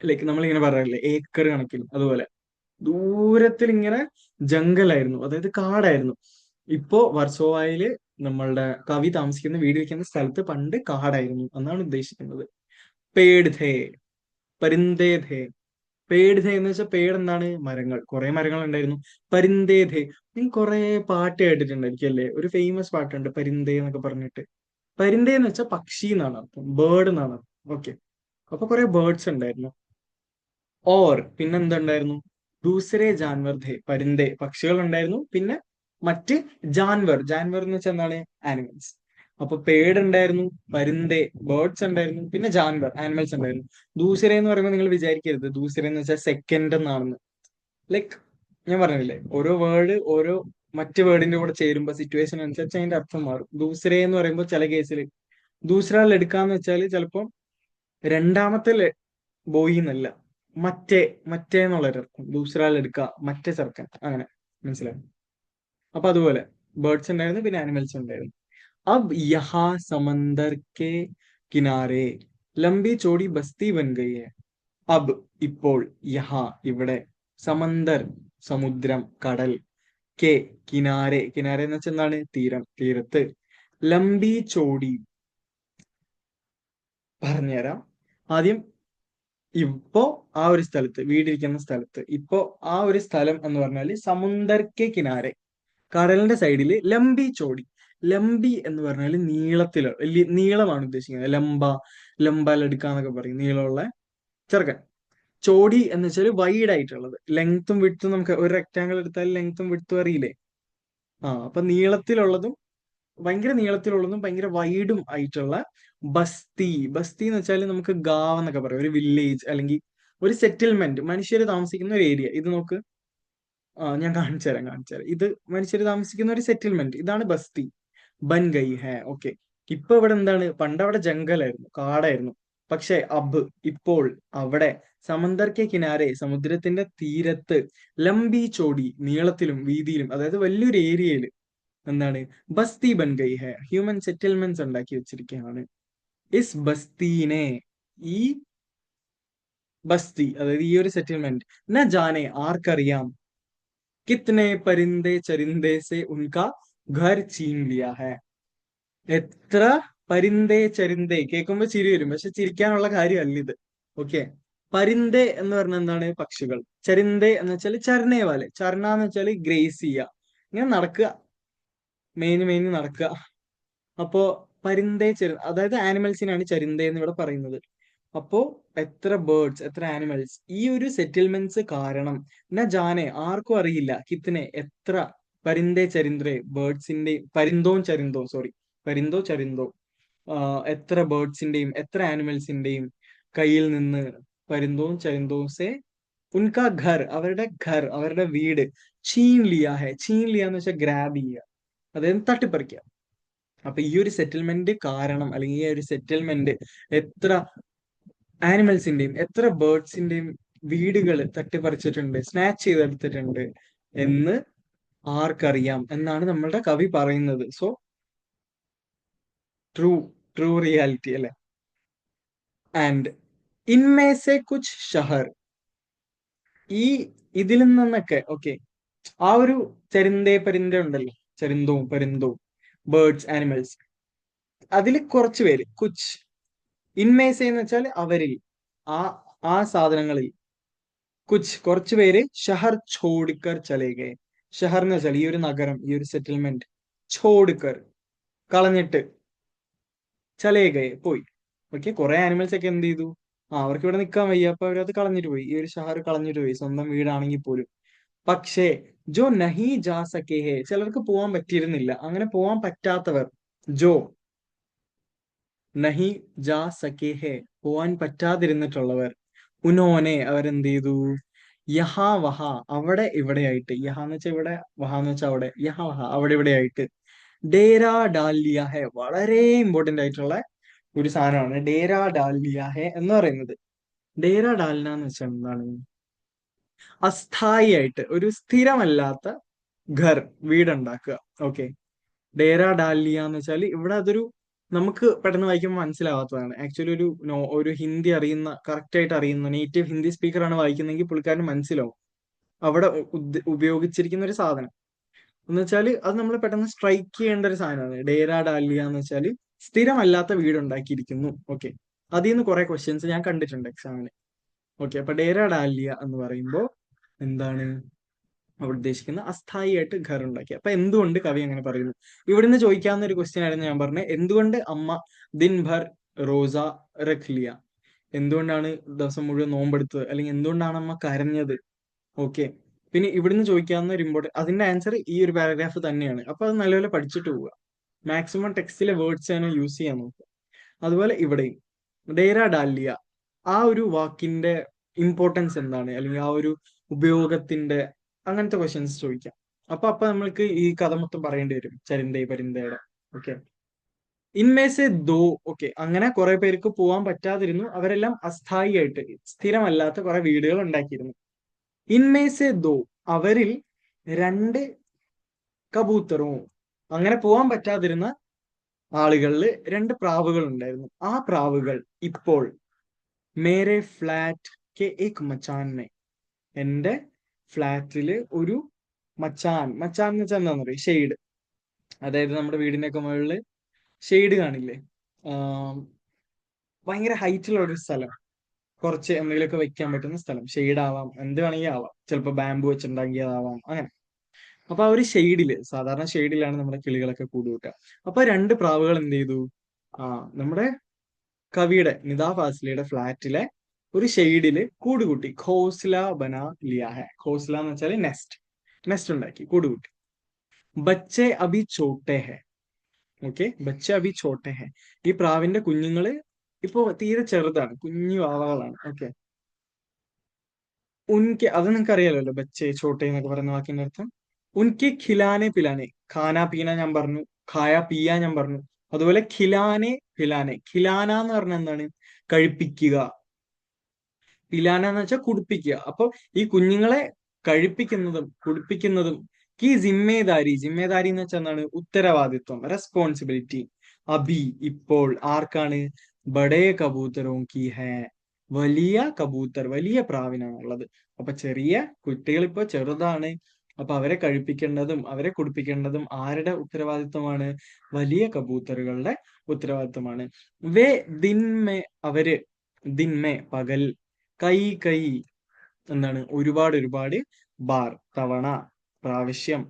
Speaker 1: ലൈക്ക് നമ്മളിങ്ങനെ പറയാറില്ലേ ഏക്കർ കണക്കിന്, അതുപോലെ ദൂരത്തിൽ ഇങ്ങനെ ജംഗലായിരുന്നു, അതായത് കാടായിരുന്നു. ഇപ്പോ വർസോവായില് നമ്മളുടെ കവി താമസിക്കുന്ന വീടിരിക്കുന്ന സ്ഥലത്ത് പണ്ട് കാടായിരുന്നു എന്നാണ് ഉദ്ദേശിക്കുന്നത്. പേട് ഥേ, പരിന്തേ ഥേ. പേട് ഥേ എന്ന് വെച്ചാൽ പേട് എന്താണ്, മരങ്ങൾ, കുറെ മരങ്ങൾ ഉണ്ടായിരുന്നു. പരിന്തേ ഥേ, നീ കുറെ പാട്ട് കേട്ടിട്ടുണ്ടായിരിക്കും അല്ലേ, ഒരു ഫേമസ് പാട്ടുണ്ട് പരിന്തേ എന്നൊക്കെ പറഞ്ഞിട്ട്. പരിന്തേ എന്ന് വെച്ചാൽ പക്ഷി എന്നാണ് അർത്ഥം, ബേർഡ് എന്നാണ് അർത്ഥം. ഓക്കെ, അപ്പൊ കുറെ ബേർഡ്സ് ഉണ്ടായിരുന്നു. ഓർ പിന്നെന്തുണ്ടായിരുന്നു, ദൂസരെ ജാൻവർ ധേ, പരിന്തേ പക്ഷികൾ ഉണ്ടായിരുന്നു, പിന്നെ മറ്റ് ജാൻവർ, ജാൻവർ എന്ന് വെച്ചാൽ എന്താണ്, ആനിമൽസ്. അപ്പൊ പേട് ഉണ്ടായിരുന്നു, പരിന്തേ ബേർഡ്സ് ഉണ്ടായിരുന്നു, പിന്നെ ജാൻവർ ആനിമൽസ് ഉണ്ടായിരുന്നു. ദൂസരെ എന്ന് പറയുമ്പോൾ നിങ്ങൾ വിചാരിക്കരുത് ദൂസരെ എന്ന് വെച്ചാൽ സെക്കൻഡ് എന്നാണെന്ന്. ലൈക്ക് ഞാൻ പറഞ്ഞില്ലേ, ഓരോ വേർഡ് ഓരോ മറ്റ് വേർഡിന്റെ കൂടെ ചേരുമ്പോ സിറ്റുവേഷൻ അനുസരിച്ച് അതിന്റെ അർത്ഥം മാറും. ദൂസരെ എന്ന് പറയുമ്പോൾ ചില കേസിൽ ദൂസരാൾ എടുക്കാന്ന് വെച്ചാൽ ചിലപ്പോ രണ്ടാമത്തെ ബോയി എന്നല്ല, മറ്റേ, മറ്റേ എന്നുള്ളൊരർത്ഥം. ദൂസരാൾ എടുക്കുക, മറ്റേ ചെറുക്കൻ, അങ്ങനെ മനസ്സിലായി. അപ്പൊ അതുപോലെ ബേർഡ്സ് ഉണ്ടായിരുന്നു, പിന്നെ ആനിമൽസ് ഉണ്ടായിരുന്നു. അബ് യഹാ സമന്ദർ കെ കിനാരെ ലംബി ചോടി ബസ്തി ബൻ ഗയി ഹെ. അബ് ഇപ്പോൾ, യഹാ ഇവിടെ, സമന്ദർ സമുദ്രം, കടൽ, കെ കിനാരെ, കിനാരെ എന്ന് വെച്ചാൽ എന്താണ്, തീരം, തീരത്ത്, ലംബി ചോടി, പറഞ്ഞുതരാം. ആദ്യം ഇപ്പോ ആ ഒരു സ്ഥലത്ത്, വീടിരിക്കുന്ന സ്ഥലത്ത്, ഇപ്പോ ആ ഒരു സ്ഥലം എന്ന് പറഞ്ഞാല് സമുന്ദർക്കെ കിനാരെ, കടലിന്റെ സൈഡില്, ലംബി ചോടി. ലംബി എന്ന് പറഞ്ഞാല് നീളത്തിലോ, നീളമാണ് ഉദ്ദേശിക്കുന്നത്. ലംബ, ലംബ ലടുക്ക എന്നൊക്കെ പറയും, നീളമുള്ള ചെറുക്കൻ. ചോടി എന്ന് വെച്ചാൽ വൈഡ് ആയിട്ടുള്ളത്, ലെങ്ത്തും വിഡ്ത്തും, നമുക്ക് ഒരു റെക്ടാങ്കിൾ എടുത്താൽ ലെങ്ത്തും വിഡ്ത്തും അറിയില്ലേ. അപ്പൊ നീളത്തിലുള്ളതും, ഭയങ്കര നീളത്തിലുള്ളതും ഭയങ്കര വൈഡും ആയിട്ടുള്ള ബസ്തി. ബസ്തി എന്ന് വെച്ചാൽ നമുക്ക് ഗാവ് എന്നൊക്കെ പറയാം, ഒരു വില്ലേജ് അല്ലെങ്കിൽ ഒരു സെറ്റിൽമെന്റ്, മനുഷ്യർ താമസിക്കുന്ന ഒരു ഏരിയ. ഇത് നോക്ക്, ഞാൻ കാണിച്ചു തരാം. ഇത് മനുഷ്യർ താമസിക്കുന്ന ഒരു സെറ്റിൽമെന്റ്, ഇതാണ് ബസ്തി. ബൻ ഗൈ ഹേ. ഓക്കെ, ഇപ്പൊ ഇവിടെ എന്താണ്, പണ്ട് അവിടെ ജംഗലായിരുന്നു, കാടായിരുന്നു. പക്ഷെ അബ് ഇപ്പോൾ, അവിടെ, സമന്ദർ കെ കിനാരെ സമുദ്രത്തിന്റെ തീരത്ത്, ലംബി ചോടി നീളത്തിലും വീതിയിലും, അതായത് വലിയൊരു ഏരിയയിൽ എന്താണ്, ബസ്തി ബൻ ഗൈ ഹെ, ഹ്യൂമൻ സെറ്റിൽമെന്റ്സ് ഉണ്ടാക്കി വെച്ചിരിക്കുകയാണ്. ഇസ് ബസ്തീനെ, ഈ ബസ്തി, അതായത് ഈ ഒരു സെറ്റിൽമെന്റ്, ന ജാനെ ആർക്കറിയാം, കിത്നെ പരിന്തേ ചരിന്തേ സെ ഉൻകാ ഘർ ചീൻ ലിയാ ഹെ. എത്ര പരിന്തേ ചരിന്തേ, കേൾക്കുമ്പോ ചിരി വരും, പക്ഷെ ചിരിക്കാനുള്ള കാര്യമല്ല ഇത്. ഓക്കെ, പരിന്തേ എന്ന് പറഞ്ഞാൽ എന്താണ്, പക്ഷികൾ. ചരിന്തേ എന്ന് വെച്ചാൽ ചരണേ വാലെ, ചരണ എന്ന് വെച്ചാൽ ഗ്രേസ് ചെയ്യുക, ഇങ്ങനെ നടക്കുക, മേഞ്ഞ് മേഞ്ഞ് നടക്കുക. അപ്പോ പരിന്തേ അതായത് ആനിമൽസിനാണ് ചരിന്തേ എന്ന് ഇവിടെ പറയുന്നത്. അപ്പോ എത്ര ബേർഡ്സ്, എത്ര ആനിമൽസ്, ഈ ഒരു സെറ്റിൽമെന്റ്സ് കാരണം, എന്നാ ജാനെ ആർക്കും അറിയില്ല, കിത്തിനെ എത്ര, പരിന്തേ ചരിന്ദ്രേ ബേർഡ്സിന്റെ, പരിന്തോം ചരിന്തോ, സോറി, പരിന്തോ ചരിന്തോ, എത്ര ബേർഡ്സിന്റെയും എത്ര ആനിമൽസിന്റെയും കയ്യിൽ നിന്ന്, പരിന്തോം ചരിന്തോം സെ ഉൻകാ ഘർ, അവരുടെ ഘർ, അവരുടെ വീട്, ചീൻ ലിയാ ഹെ. ചീൻ ലിയ എന്ന് വെച്ചാൽ ഗ്രാബ് ചെയ്യുക, അതായത് തട്ടിപ്പറിക്കുക. അപ്പൊ ഈ ഒരു സെറ്റിൽമെന്റ് കാരണം, അല്ലെങ്കിൽ ഈ ഒരു സെറ്റിൽമെന്റ് എത്ര ആനിമൽസിന്റെയും എത്ര ബേർഡ്സിന്റെയും വീടുകൾ തട്ടിപ്പറിച്ചിട്ടുണ്ട്, സ്നാച്ച് ചെയ്തെടുത്തിട്ടുണ്ട് എന്ന് ആർക്കറിയാം എന്നാണ് നമ്മളുടെ കവി പറയുന്നത്. സോ ട്രൂ, ട്രൂ റിയാലിറ്റി അല്ലെ. ആൻഡ് ഇൻമേ സെ കുച്ച് ഷഹർ, ഈ ഇതിൽ നിന്നൊക്കെ, ഓക്കെ, ആ ഒരു ചരിന്തേ പരിന്തേ ഉണ്ടല്ലോ, ചരിന്തവും പരിന്തവും, ബേർഡ്സ്, ആനിമൽസ്, അതിൽ കുറച്ച് പേര്, കുച്ച്, ഇൻമേസ എന്ന് വെച്ചാൽ അവരിൽ, ആ ആ സാധനങ്ങളിൽ, കുച്ച് കുറച്ചു പേര്, ഷഹർ ഛോഡിക്കർ ചലേഗെ. ഷഹർ എന്ന് വെച്ചാൽ ഈ ഒരു നഗരം, ഈ ഒരു സെറ്റിൽമെന്റ്, ഛോഡിക്കർ കളഞ്ഞിട്ട്, ചലേഗെ പോയി. ഓക്കെ, കുറെ ആനിമൽസ് ഒക്കെ എന്ത് ചെയ്തു, അവർക്ക് ഇവിടെ നിൽക്കാൻ വയ്യ, അപ്പൊ അവരത് കളഞ്ഞിട്ട് പോയി, ഈ ഒരു ഷഹർ കളഞ്ഞിട്ട് പോയി, സ്വന്തം വീടാണെങ്കിൽ പോലും. പക്ഷേ ജോ നഹി ജാ സക്കേ ഹേ, ചിലർക്ക് പോവാൻ പറ്റിയിരുന്നില്ല, അങ്ങനെ പോവാൻ പറ്റാത്തവർ, ജോ നഹി ജാ സക്കേ ഹേ, പോവാൻ പറ്റാതിരുന്നിട്ടുള്ളവർ, ഉനോനെ അവരെന്ത് ചെയ്തു, യഹാ വഹ, അവിടെ ഇവിടെയായിട്ട്, യഹ എന്ന് വെച്ചാൽ ഇവിടെ, വഹ എന്ന് വെച്ചാൽ അവിടെ, യഹാ വഹ അവിടെ ഇവിടെയായിട്ട്, ഡേര ഡാൽ ലിയ ഹെ, വളരെ ഇമ്പോർട്ടന്റ് ആയിട്ടുള്ള ഒരു സാധനമാണ് ഡേര ഡാലിയ ഹെ എന്ന് പറയുന്നത്. ഡേര ഡാൽന എന്ന് വെച്ചാൽ എന്താണ്? അസ്ഥായി ആയിട്ട് ഒരു സ്ഥിരമല്ലാത്ത ഘർ, വീടുണ്ടാക്കുക. ഓക്കെ. ഡേര ഡാലിയ എന്ന് വെച്ചാൽ ഇവിടെ അതൊരു നമുക്ക് പെട്ടെന്ന് വായിക്കുമ്പോൾ മനസ്സിലാവാത്തതാണ്. ആക്ച്വലി ഒരു ഹിന്ദി അറിയുന്ന, കറക്റ്റ് ആയിട്ട് അറിയുന്ന നേറ്റീവ് ഹിന്ദി സ്പീക്കറാണ് വായിക്കുന്നതെങ്കിൽ പുള്ളിക്കാരന് മനസ്സിലാവും അവിടെ ഉപയോഗിച്ചിരിക്കുന്ന ഒരു സാധനം എന്ന് വെച്ചാൽ അത് നമ്മൾ പെട്ടെന്ന് സ്ട്രൈക്ക് ചെയ്യേണ്ട ഒരു സാധനമാണ്. ഡേര ഡാലിയ എന്ന് വെച്ചാൽ സ്ഥിരമല്ലാത്ത വീടുണ്ടാക്കിയിരിക്കുന്നു. ഓക്കെ. അതിൽ നിന്ന് കുറെ ക്വസ്റ്റ്യൻസ് ഞാൻ കണ്ടിട്ടുണ്ട് എക്സാമിന്. ഓക്കെ. അപ്പൊ ഡേര ഡാലിയ എന്ന് പറയുമ്പോൾ എന്താണ് അവിടെ ഉദ്ദേശിക്കുന്ന? അസ്ഥായി ആയിട്ട് ഘർ ഉണ്ടാക്കി. അപ്പൊ എന്തുകൊണ്ട് കവി അങ്ങനെ പറയുന്നു? ഇവിടുന്ന് ചോദിക്കാവുന്ന ഒരു ക്വസ്റ്റ്യൻ ആയിരുന്നു ഞാൻ പറഞ്ഞത്, എന്തുകൊണ്ട് അമ്മ ദിൻ ഭർ റോസ രഖ് ലിയ? എന്തുകൊണ്ടാണ് ദിവസം മുഴുവൻ നോമ്പെടുത്തത്, അല്ലെങ്കിൽ എന്തുകൊണ്ടാണ് അമ്മ കരഞ്ഞത്? ഓക്കെ. പിന്നെ ഇവിടുന്ന് ചോദിക്കാവുന്ന ഒരു അതിന്റെ ആൻസർ ഈ ഒരു പാരഗ്രാഫ് തന്നെയാണ്. അപ്പൊ അത് നല്ലപോലെ പഠിച്ചിട്ട് പോവുക. മാക്സിമം ടെക്സ്റ്റിലെ വേർഡ്സ് തന്നെ യൂസ് ചെയ്യാൻ നോക്കുക. അതുപോലെ ഇവിടെയും ഡേര ഡാലിയ, ആ ഒരു വാക്കിന്റെ ഇമ്പോർട്ടൻസ് എന്താണ്, അല്ലെങ്കിൽ ആ ഒരു ഉപയോഗത്തിന്റെ അങ്ങനത്തെ ക്വസ്റ്റ്യൻസ് ചോദിക്കാം. അപ്പൊ നമ്മൾക്ക് ഈ കഥ മൊത്തം പറയേണ്ടി വരും, ചരിന്തേ പരിന്തയുടെ. ഓക്കെ. ഇൻമേസെ ദോ. ഓക്കെ. അങ്ങനെ കുറെ പേർക്ക് പോവാൻ പറ്റാതിരുന്നു. അവരെല്ലാം അസ്ഥായി ആയിട്ട് സ്ഥിരമല്ലാത്ത കുറെ വീടുകൾ ഉണ്ടാക്കിയിരുന്നു. ഇൻമേസെ ദോ, അവരിൽ രണ്ട്, കബൂത്തറും, അങ്ങനെ പോവാൻ പറ്റാതിരുന്ന ആളുകളിൽ രണ്ട് പ്രാവുകൾ ഉണ്ടായിരുന്നു. ആ പ്രാവുകൾ ഇപ്പോൾ മേരെ ഫ്ലാറ്റ് കെ ഏക് മച്ചാൻ മേ, എന്റെ ഫ്ലാറ്റില് ഒരു മച്ചാൻ, മച്ചാൻ എന്ന് വെച്ചാൽ എന്താണെന്ന് പറയും? ഷെയ്ഡ്. അതായത് നമ്മുടെ വീടിന്റെ ഒക്കെ മുകളില് ഷെയ്ഡ് കാണില്ലേ? ആം, ഭയങ്കര ഹൈറ്റുള്ള ഒരു സ്ഥലം, കുറച്ച് എന്തെങ്കിലുമൊക്കെ വെക്കാൻ പറ്റുന്ന സ്ഥലം. ഷെയ്ഡ് ആവാം, എന്ത് വേണമെങ്കിൽ ആവാം. ചിലപ്പോൾ ബാമ്പു വെച്ചുണ്ടാക്കിയതാവാം, അങ്ങനെ. അപ്പൊ ആ ഒരു ഷെയ്ഡില്, സാധാരണ ഷെയ്ഡിലാണ് നമ്മുടെ കിളികളൊക്കെ കൂട് കൂട്ടുക. അപ്പൊ രണ്ട് പ്രാവുകൾ എന്ത് ചെയ്തു? ആ നമ്മുടെ കവിയുടെ നിദാ ഫാസിലിയുടെ ഫ്ലാറ്റിലെ ഒരു ഷെയ്ഡില് കൂട് കൂട്ടി. ഘോസ്ല ബന ലിയാ ഹെ. ഘോസ്ല എന്ന് വെച്ചാൽ നെസ്റ്റ്, നെസ്റ്റ് ഉണ്ടാക്കി, കൂട് കൂട്ടി. ബച്ചെ അഭി ചോട്ടെ ഹെ. ഓക്കെ. ബച്ചെ അഭി ചോട്ടെ ഹെ. ഈ പ്രാവിന്റെ കുഞ്ഞുങ്ങള് ഇപ്പൊ തീരെ ചെറുതാണ്, കുഞ്ഞു വാവകളാണ്. ഓക്കെ. ഉൻകെ, അത് നിങ്ങൾക്ക് അറിയാലോ, ബച്ചെ ചോട്ടെ എന്നൊക്കെ പറയുന്ന വാക്കിന്റെ അർത്ഥം. ഉൻകെ ഖിലാനെ പിലാനെ, ഖാന പീന ഞാൻ പറഞ്ഞു, ഖായ പിയ ഞാൻ പറഞ്ഞു. അതുപോലെ ഖിലാനെ പിലാനെ, ഖിലാന എന്ന് പറഞ്ഞാൽ എന്താണ്? കഴിപ്പിക്കുക. പിലാന എന്ന് വെച്ചാൽ കുടിപ്പിക്കുക. അപ്പൊ ഈ കുഞ്ഞുങ്ങളെ കഴിപ്പിക്കുന്നതും കുടിപ്പിക്കുന്നതും ഈ ജിമ്മേദാരി, ജിമ്മേദാരി എന്ന് വെച്ചാൽ എന്താണ്? ഉത്തരവാദിത്വം, റെസ്പോൺസിബിലിറ്റി. അഭി, ഇപ്പോൾ. ആർക്കാണ്? ബഡേ കബൂത്തറോം കി ഹേ, വലിയ കബൂത്തർ, വലിയ പ്രാവിനാണുള്ളത്. അപ്പൊ ചെറിയ കുട്ടികൾ ഇപ്പൊ ചെറുതാണ്. അപ്പൊ അവരെ കഴിപ്പിക്കേണ്ടതും അവരെ കുടിപ്പിക്കേണ്ടതും ആരുടെ ഉത്തരവാദിത്വമാണ്? വലിയ കബൂത്തറുകളുടെ ഉത്തരവാദിത്വമാണ്. വേ ദിൻമേ, അവര്, ദിൻമേ പകൽ, കൈ കൈ എന്താണ്? ഒരുപാട് ഒരുപാട്, ബാർ തവണ, പ്രാവശ്യം,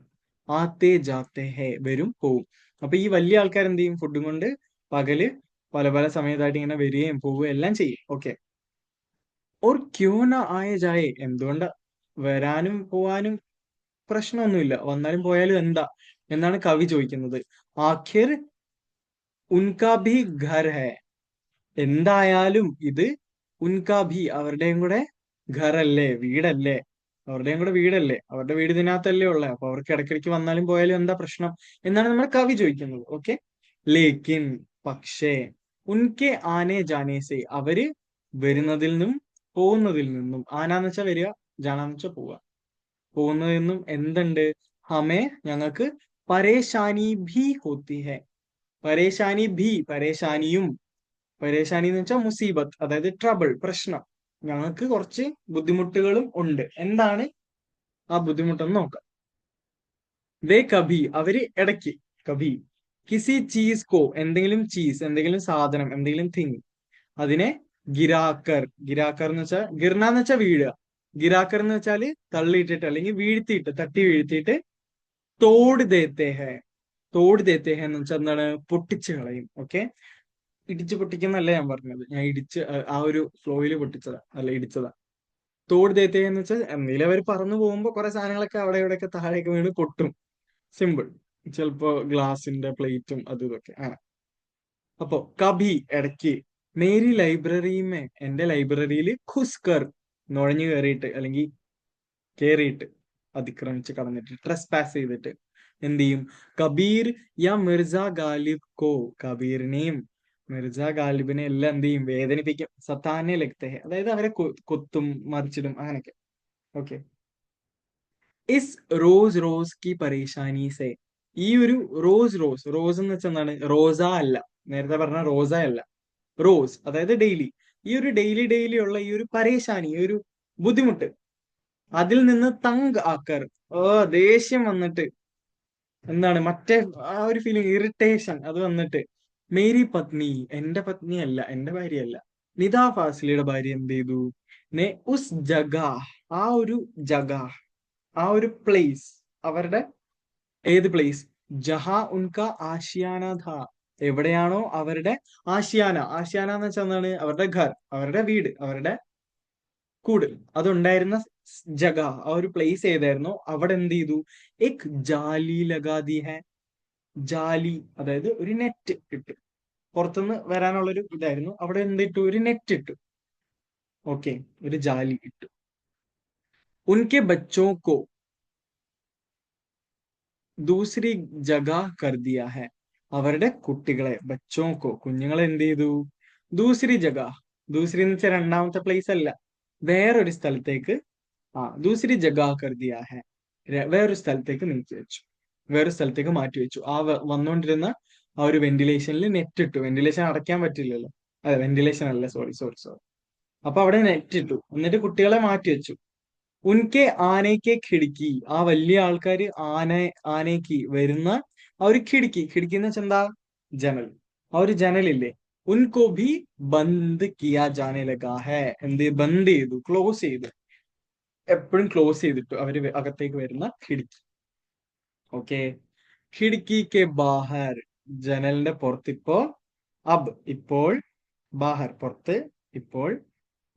Speaker 1: ആത്തേ ജാത്തേ ഹേ വരും പോവും. അപ്പൊ ഈ വലിയ ആൾക്കാർ എന്ത് ചെയ്യും? ഫുഡും കൊണ്ട് പകല് പല പല സമയത്തായിട്ട് ഇങ്ങനെ വരികയും പോവുകയും എല്ലാം ചെയ്യും. ഓക്കെ. ഓർ ക്യോന ആയ ജായേ, എന്തുകൊണ്ട് വരാനും പോവാനും പ്രശ്നമൊന്നുമില്ല, വന്നാലും പോയാലും എന്താ എന്നാണ് കവി ചോദിക്കുന്നത്. ആഖിർ ഉൻകാ ഭി ഘർ ഹേ, എന്തായാലും ഇത് ഉൻകാ ഭി, അവരുടെയും കൂടെ ഘർ അല്ലേ, വീടല്ലേ, അവരുടെയും കൂടെ വീടല്ലേ, അവരുടെ വീട് ഇതിനകത്തല്ലേ ഉള്ളത്. അപ്പൊ അവർക്ക് ഇടയ്ക്കിടയ്ക്ക് വന്നാലും പോയാലും എന്താ പ്രശ്നം എന്നാണ് നമ്മുടെ കവി ചോദിക്കുന്നത്. ഓക്കെ. ലേക്കിൻ, പക്ഷേ, ഉൻകെ ആനെ ജാനേസെ, അവര് വരുന്നതിൽ നിന്നും പോകുന്നതിൽ നിന്നും, ആനാന്ന് വെച്ചാൽ വരിക, ജാനാന്ന് വെച്ചാൽ പോവുക, പോകുന്നതിൽ നിന്നും എന്തുണ്ട്? ഹമേ, ഞങ്ങൾക്ക് പരേശാനി ഭി ഹോത്തി ഹെ. പരേശാനി ഭി, പരേശാനിയും, പരേശാനി എന്ന് വെച്ചാൽ മുസീബത്ത്, അതായത് ട്രബിൾ, പ്രശ്നം. ഞങ്ങൾക്ക് കുറച്ച് ബുദ്ധിമുട്ടുകളും ഉണ്ട്. എന്താണ് ആ ബുദ്ധിമുട്ടെന്ന് നോക്കാം. വേ കഭി, അവര് ഇടയ്ക്ക്, കഭി കിസി ചീസ് കോ, എന്തെങ്കിലും ചീസ്, എന്തെങ്കിലും സാധനം, എന്തെങ്കിലും തിങ്, അതിനെ ഗിരാക്കർ, ഗിരാക്കർ എന്ന് വെച്ചാൽ ഗിർന എന്ന് വെച്ചാൽ വീഴുക, ഗിരാക്കർ എന്ന് വെച്ചാല് തള്ളിയിട്ടിട്ട് അല്ലെങ്കിൽ വീഴ്ത്തിയിട്ട്, തട്ടി വീഴ്ത്തിയിട്ട്, തോട് ദേത്തേ ഹേ. തോട് ദേത്തേ ഹേ എന്ന് വെച്ചാൽ എന്താണ്? പൊട്ടിച്ച് കളയും. ഓക്കെ. ഇടിച്ച് പൊട്ടിക്കുന്നല്ല ഞാൻ പറഞ്ഞത്, ഞാൻ ഇടിച്ച് ആ ഒരു ഫ്ലോയില് പൊട്ടിച്ചതാ, അല്ല ഇടിച്ചതാ. തോട് ദേത്തേ എന്ന് വെച്ചാൽ എന്തെങ്കിലും അവർ പറന്നു പോകുമ്പോ കുറെ സാധനങ്ങളൊക്കെ അവിടെ ഇവിടെയൊക്കെ താഴേക്ക് വീണ് പൊട്ടും. സിമ്പിൾ. ചിലപ്പോ ഗ്ലാസിന്റെ പ്ലേറ്റും അതും ഇതൊക്കെ അങ്ങനെ. അപ്പൊ കഭി, ഇടയ്ക്ക്, മേരി ലൈബ്രറിമേ, എന്റെ ലൈബ്രറിയിൽ, ഖുസ്കർ, നുഴഞ്ഞു കയറിയിട്ട് അല്ലെങ്കിൽ കേറിയിട്ട്, അതിക്രമിച്ച് കടന്നിട്ട്, ട്രെസ് പാസ് ചെയ്തിട്ട് എന്ത് ചെയ്യും? കബീർ യാ മിർസ ഗാലിബ് കോ, കബീറിനെയും മിർജ ഗാലിബിനെ എല്ലാം എന്ത് ചെയ്യും, വേദനിപ്പിക്കും. സത്താനെ ലഗ്തെ ഹെ, അതായത് അവരെ കൊത്തും മറിച്ചിടും അങ്ങനെയൊക്കെ. ഓക്കെ. ഇസ് റോസ് റോസ് കി പരേശാനി സെ, ഈ ഒരു റോസ് റോസ് റോസ് എന്ന് വെച്ചാൽ എന്താണ്, റോസ അല്ല, നേരത്തെ പറഞ്ഞ റോസ അല്ല, റോസ് അതായത് ഡെയിലി, ഈ ഒരു ഡെയിലി ഡെയിലി ഉള്ള ഈ ഒരു പരേശാനി, ഈ ഒരു ബുദ്ധിമുട്ട്, അതിൽ നിന്ന് തങ് ആക്കർ, ഓ ദേഷ്യം വന്നിട്ട്, എന്താണ് മറ്റേ ആ ഒരു ഫീലിംഗ്, ഇറിറ്റേഷൻ അത് വന്നിട്ട്, മേരി പത്നി, എന്റെ പത്നിയല്ല, എന്റെ ഭാര്യയല്ല, നിദാ ഫാസിലിയുടെ ഭാര്യ എന്ത് ചെയ്തു, നെ ഉസ് ജഗ, ആ ഒരു ജഗ, ആ ഒരു പ്ലേസ്, അവരുടെ ഏത് പ്ലേസ്, ജഹാ ഉൻക ആഷിയാന ഥാ, എവിടെയാണോ അവരുടെ ആഷിയാന, ആഷിയാന എന്ന് വെച്ചാൽ എന്താണ്, അവരുടെ ഘർ, അവരുടെ വീട്, അവരുടെ കൂട്, അതുണ്ടായിരുന്ന ജഗ, ആ ഒരു പ്ലേസ് ഏതായിരുന്നോ അവിടെ എന്ത് ചെയ്തു, എക് ജാലി ലഗാതി ഹെ, ജാലി അതായത് ഒരു നെറ്റ് ഇട്ടു, പുറത്തുനിന്ന് വരാനുള്ളൊരു ഇതായിരുന്നു, അവിടെ എന്തിട്ടു, ഒരു നെറ്റ് ഇട്ടു. ഓക്കെ, ഒരു ജാലി ഇട്ടു. ഉൻകെ ബച്ചോ കോ ദൂസരി ജഗ കർ ദിയ ഹെ, അവരുടെ കുട്ടികളെ, ബച്ചോക്കോ കുഞ്ഞുങ്ങളെ എന്ത് ചെയ്തു, ദൂസരി ജഗ, ദൂസരി എന്ന് വെച്ചാൽ രണ്ടാമത്തെ പ്ലേസ് അല്ല, വേറൊരു സ്ഥലത്തേക്ക്, ദൂസരി ജഗ കർ ദിയ ഹെ, വേറൊരു സ്ഥലത്തേക്ക് നീക്കി വെച്ചു, വേറൊരു സ്ഥലത്തേക്ക് മാറ്റി വെച്ചു. ആ വന്നുകൊണ്ടിരുന്ന ആ ഒരു വെന്റിലേഷനിൽ നെറ്റ് ഇട്ടു, വെന്റിലേഷൻ അടയ്ക്കാൻ പറ്റില്ലല്ലോ, അതെ വെന്റിലേഷൻ അല്ല, സോറി സോറി സോറി, അപ്പൊ അവിടെ നെറ്റ് ഇട്ടു, എന്നിട്ട് കുട്ടികളെ മാറ്റി വെച്ചു. ഉൻകെ ആനയ്ക്ക് ഖിടുക്കി, ആ വലിയ ആൾക്കാര് ആനയ്ക്ക് വരുന്ന ആ ഒരു ഖിടുക്കി, ഖിടുക്കി എന്ന് വെച്ചാൽ എന്താ, ജനൽ, ആ ഒരു ജനലില്ലേ, ഉൻകോ ഭി ബന്ദ് കിയാ ജാനെ ലഗാ ഹെ, എന്ത് ബന്ദ് ചെയ്തു, ക്ലോസ് ചെയ്തു, എപ്പോഴും ക്ലോസ് ചെയ്തിട്ടു അവര് അകത്തേക്ക് വരുന്ന ഖിടുക്കി. ഓക്കെ. ഖിടുക്കി കെ ബാഹർ, ജനലിന്റെ പുറത്തിപ്പോ, അബ് ഇപ്പോൾ, ബാഹർ പുറത്ത്, ഇപ്പോൾ,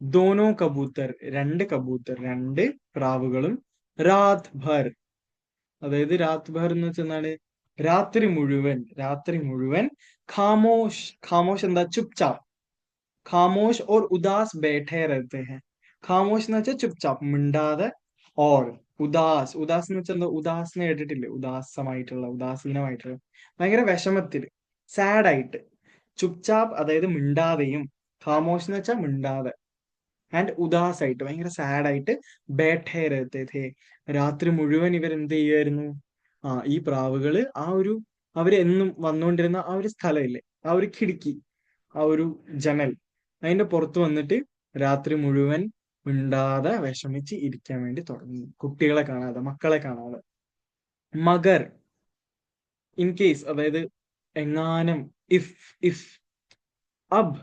Speaker 1: ദോനോ കബൂത്തർ, രണ്ട് കബൂത്തർ, രണ്ട് പ്രാവുകളും, രാത് ഭർ, അതായത് രാത് ഭർ എന്ന് വെച്ചാൽ രാത്രി മുഴുവൻ, രാത്രി മുഴുവൻ, ഖാമോഷ്, ഖാമോഷ് എന്താ, ചുപ്ചാപ്പ്, ഖാമോഷ് ഓർ ഉദാസ് ബൈഠേ രഹത്തെ ഹെ, ഖാമോഷ് എന്ന് വെച്ചാൽ ചുപ്ചാപ്പ് മിണ്ടാതെ, ഓർ ഉദാസ്, ഉദാസ് എന്ന് വെച്ചാൽ എന്താ, ഉദാസിനെ കേട്ടിട്ടില്ലേ, ഉദാസമായിട്ടുള്ള, ഉദാസീനമായിട്ടുള്ള, ഭയങ്കര വിഷമത്തില്, സാഡ് ആയിട്ട്, ചുപ്ചാപ്പ് അതായത് മിണ്ടാതെയും, ഖാമോഷ് എന്ന് വെച്ചാൽ മിണ്ടാതെ, ആൻഡ് ഉദാസ് ആയിട്ട്, ഭയങ്കര സാഡ് ആയിട്ട്, ബേഠേ രഹത്തെ ഥേ, രാത്രി മുഴുവൻ ഇവർ എന്ത് ചെയ്യുമായിരുന്നു, ഈ പ്രാവുകള് ആ ഒരു, അവര് എന്നും വന്നുകൊണ്ടിരുന്ന ആ ഒരു സ്ഥലമില്ലേ, ആ ഒരു ഖിടുക്കി, ആ ഒരു ജനൽ, അതിന്റെ പുറത്ത് വന്നിട്ട് രാത്രി മുഴുവൻ മിണ്ടാതെ വിഷമിച്ച് ഇരിക്കാൻ വേണ്ടി തുടങ്ങി, കുട്ടികളെ കാണാതെ, മക്കളെ കാണാതെ. മഗർ, ഇൻ കേസ് അതായത് എങ്ങാനും, ഇഫ്, ഇഫ്, അബ്,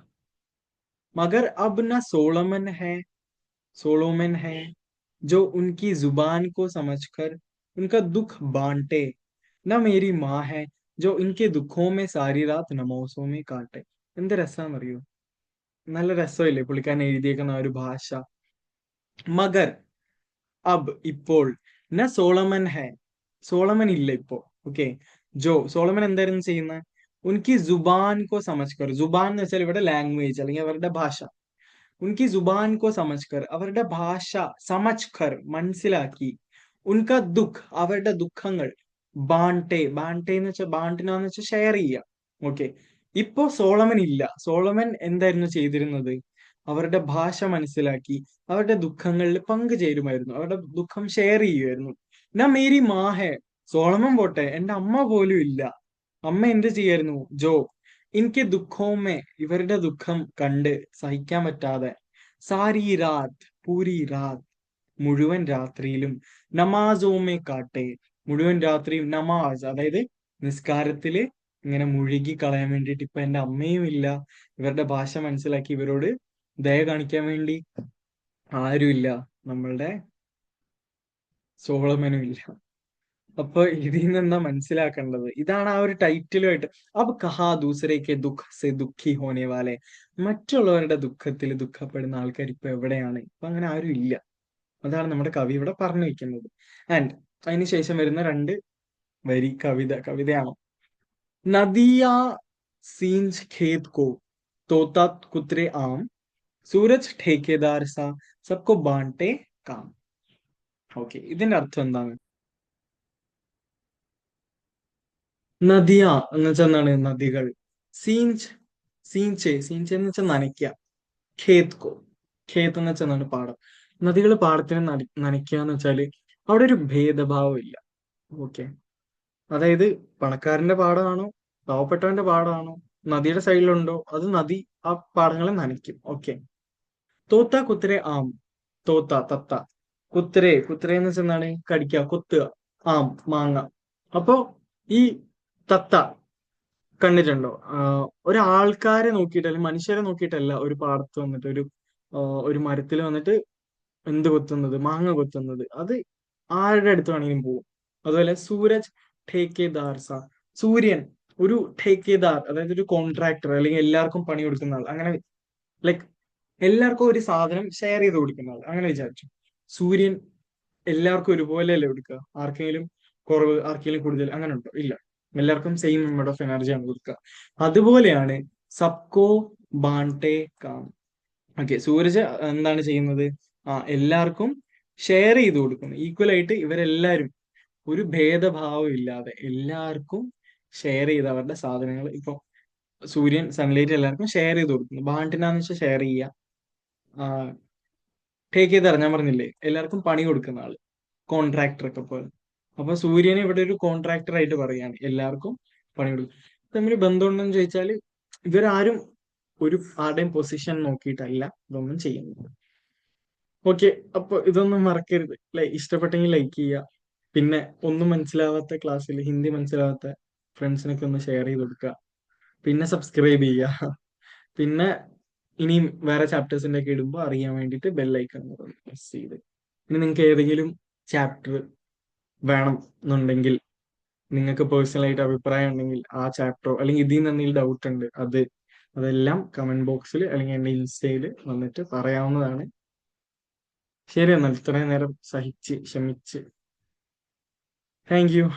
Speaker 1: മഗർ അബ് ന സോളമൻ ഹെ, सोलोमन है जो उनकी जुबान को समझकर उनका दुख बांटे, न मेरी माँ है जो इनके दुखों में सारी रात नमोसों में काटे. എന്ത് രസാന്നറിയോ, നല്ല രസമില്ലേ പുള്ളിക്കാരൻ എഴുതിയേക്കുന്ന ആ ഒരു ഭാഷ. മഗർ, അബ് ഇപ്പോൾ, ന സോളമൻ ഹെ, സോളമൻ ഇല്ല ഇപ്പോ. ഓക്കെ. സോളമൻ എന്തായിരുന്നു ചെയ്യുന്നത്, ഉൻകി ജുബാൻ കോ സമജ്കർ, ജുബാൻ എന്ന് വെച്ചാൽ ഇവിടെ ലാംഗ്വേജ് അല്ലെങ്കിൽ അവരുടെ ഭാഷ, ഉൻകി ജുബാൻ കോ സമജ്കർ, അവരുടെ ഭാഷ, സമജ്കർ മനസ്സിലാക്കി, ഉൻക ദുഃഖ്, അവരുടെ ദുഃഖങ്ങൾ, ബാണ്ടെ, ബാണ്ടെ എന്ന് വെച്ചാൽ ബാണ്ടിനാന്ന് വെച്ചാൽ ഷെയർ ചെയ്യുക. ഓക്കെ. ഇപ്പോ സോളമൻ ഇല്ല, സോളമൻ എന്തായിരുന്നു ചെയ്തിരുന്നത്, അവരുടെ ഭാഷ മനസ്സിലാക്കി അവരുടെ ദുഃഖങ്ങളിൽ പങ്കുചേരുമായിരുന്നു, അവരുടെ ദുഃഖം ഷെയർ ചെയ്യുമായിരുന്നു. ഞാൻ മേരി മാഹെ, സോളമൻ പോട്ടെ, എന്റെ അമ്മ പോലും ഇല്ല, അമ്മ എന്ത് ചെയ്യായിരുന്നു, എനിക്ക് ദുഃഖവുമേ, ഇവരുടെ ദുഃഖം കണ്ട് സഹിക്കാൻ പറ്റാതെ, സാരി രാത്, പൂരി രാത്, മുഴുവൻ രാത്രിയിലും, നമാസോമേ കാട്ടെ, മുഴുവൻ രാത്രിയും നമാസ് അതായത് നിസ്കാരത്തില് ഇങ്ങനെ മുഴുകി കളയാൻ വേണ്ടിയിട്ട്, ഇപ്പൊ എന്റെ അമ്മയും ഇല്ല, ഇവരുടെ ഭാഷ മനസ്സിലാക്കി ഇവരോട് ദയ കാണിക്കാൻ വേണ്ടി ആരുമില്ല, നമ്മളുടെ സോളമനും ഇല്ല. അപ്പൊ ഇതിൽ നിന്ന് എന്താ മനസ്സിലാക്കേണ്ടത്, ഇതാണ് ആ ഒരു ടൈറ്റിലുമായിട്ട്. അബ് കഹാ ദൂസരേക്ക് ദുഃഖ് സെ ദുഃഖി ഹോനെ വാലെ, മറ്റുള്ളവരുടെ ദുഃഖത്തിൽ ദുഃഖപ്പെടുന്ന ആൾക്കാർ ഇപ്പൊ എവിടെയാണ്, ഇപ്പൊ അങ്ങനെ ആരും ഇല്ല. അതാണ് നമ്മുടെ കവി ഇവിടെ പറഞ്ഞു വെക്കുന്നത്. ആൻഡ് അതിനുശേഷം വരുന്ന രണ്ട് വരി കവിതയാണോ, നദിയാ സീഞ്ച് ഖേത് കോ തോത്ത കുത്രെ ആം, സൂരജ് ठेकेदार सा सबको बांटे काम. ഓക്കെ, ഇതിന്റെ അർത്ഥം എന്താണ്, നദിയ എന്ന് വെച്ചാൽ എന്താണ്, നദികൾ, സീഞ്ച് സീൻചെ എന്ന് വെച്ചാൽ നനയ്ക്കുക. ഖേത് കോ, ഖേത്ത് എന്ന് വെച്ചാൽ എന്താണ്? പാടം. നദികൾ പാടത്തിന് നനയ്ക്കുക എന്ന് വെച്ചാല് അവിടെ ഒരു ഭേദഭാവം ഇല്ല. ഓക്കെ. അതായത് പണക്കാരന്റെ പാടമാണോ പാവപ്പെട്ടവന്റെ പാടമാണോ നദിയുടെ സൈഡിലുണ്ടോ, അത് നദി ആ പാടങ്ങളെ നനയ്ക്കും. ഓക്കെ. തോത്ത കുത്തരെ ആം. തോത്ത തത്ത. കുത്തരെ എന്ന് വെച്ചാൽ എന്താണ്? കടിക്കുക, കൊത്തുക. ആം മാങ്ങ. അപ്പോ ഈ തത്ത കണ്ടിട്ടുണ്ടോ? ഒരാൾക്കാരെ നോക്കിയിട്ട് അല്ലെങ്കിൽ മനുഷ്യരെ നോക്കിയിട്ടല്ല ഒരു പാടത്ത് വന്നിട്ട് ഒരു മരത്തിൽ വന്നിട്ട് എന്ത് കൊത്തുന്നത്? മാങ്ങ കൊത്തുന്നത്. അത് ആരുടെ അടുത്ത് വേണമെങ്കിലും പോകും. അതുപോലെ സൂരജ് ഠേക്കേദാർ സാ. സൂര്യൻ ഒരു ഠേക്കേദാർ, അതായത് ഒരു കോൺട്രാക്ടർ അല്ലെങ്കിൽ എല്ലാവർക്കും പണി കൊടുക്കുന്ന ആൾ. അങ്ങനെ ലൈക്ക് എല്ലാവർക്കും ഒരു സാധനം ഷെയർ ചെയ്ത് കൊടുക്കുന്ന ആൾ, അങ്ങനെ വിചാരിച്ചു. സൂര്യൻ എല്ലാവർക്കും ഒരുപോലെയല്ലേ കൊടുക്കുക? ആർക്കെങ്കിലും കുറവ്, ആർക്കെങ്കിലും കൂടുതൽ, അങ്ങനെ ഉണ്ടോ? ഇല്ല. എല്ലാവർക്കും സെയിം എമൗണ്ട് ഓഫ് എനർജിയാണ് കൊടുക്കുക. അതുപോലെയാണ് സബ്കോ ബാണ്ടെ കാം. ഓക്കെ. സൂരജ് എന്താണ് ചെയ്യുന്നത്? എല്ലാവർക്കും ഷെയർ ചെയ്ത് കൊടുക്കുന്നു. ഈക്വൽ ആയിട്ട് ഇവരെല്ലാവരും ഒരു ഭേദഭാവം ഇല്ലാതെ എല്ലാവർക്കും ഷെയർ ചെയ്ത് അവരുടെ സാധനങ്ങൾ. ഇപ്പൊ സൂര്യൻ സൺലൈറ്റ് എല്ലാവർക്കും ഷെയർ ചെയ്ത് കൊടുക്കുന്നു. ബാണ്ടിനാന്ന് വെച്ചാൽ ഷെയർ ചെയ്യുക. ടേക്ക് ചെയ്ത് ഞാൻ പറഞ്ഞില്ലേ, എല്ലാവർക്കും പണി കൊടുക്കുന്ന ആള്, കോൺട്രാക്ടർ ഒക്കെ പോലെ. അപ്പൊ സൂര്യനെ ഇവിടെ ഒരു കോൺട്രാക്ടർ ആയിട്ട് പറയാണ്, എല്ലാവർക്കും പണി കൊടുക്കും. തമ്മിൽ ബന്ധമുണ്ടെന്ന് ചോദിച്ചാല് ഇവരാരും ഒരു ആരുടെയും പൊസിഷൻ നോക്കിയിട്ടല്ല ഇതൊന്നും ചെയ്യുന്നത്. ഓക്കെ. അപ്പൊ ഇതൊന്നും മറക്കരുത്. ഇഷ്ടപ്പെട്ടെങ്കിൽ ലൈക്ക് ചെയ്യുക. പിന്നെ ഒന്നും മനസ്സിലാവാത്ത ക്ലാസ്സിൽ ഹിന്ദി മനസ്സിലാവാത്ത ഫ്രണ്ട്സിനൊക്കെ ഒന്ന് ഷെയർ ചെയ്ത് കൊടുക്കുക. പിന്നെ സബ്സ്ക്രൈബ് ചെയ്യുക. പിന്നെ ഇനിയും വേറെ ചാപ്റ്റേഴ്സിന്റെ ഒക്കെ ഇടുമ്പോൾ അറിയാൻ വേണ്ടിയിട്ട് ബെല്ലൈക്കൺ പ്രസ് ചെയ്ത്. ഇനി നിങ്ങൾക്ക് ഏതെങ്കിലും ചാപ്റ്റർ വേണം എന്നുണ്ടെങ്കിൽ, നിങ്ങൾക്ക് പേഴ്സണലായിട്ട് അഭിപ്രായം ഉണ്ടെങ്കിൽ ആ ചാപ്റ്ററോ അല്ലെങ്കിൽ ഇതിൽ നിന്ന് എന്തെങ്കിലും ഡൗട്ട് ഉണ്ട്, അതെല്ലാം കമന്റ് ബോക്സിൽ അല്ലെങ്കിൽ എന്റെ ഇൻസ്റ്റയിൽ വന്നിട്ട് പറയാവുന്നതാണ്. ശരി, എന്നാൽ ഇത്രയും നേരം സഹിച്ച് ക്ഷമിച്ച് താങ്ക് യു.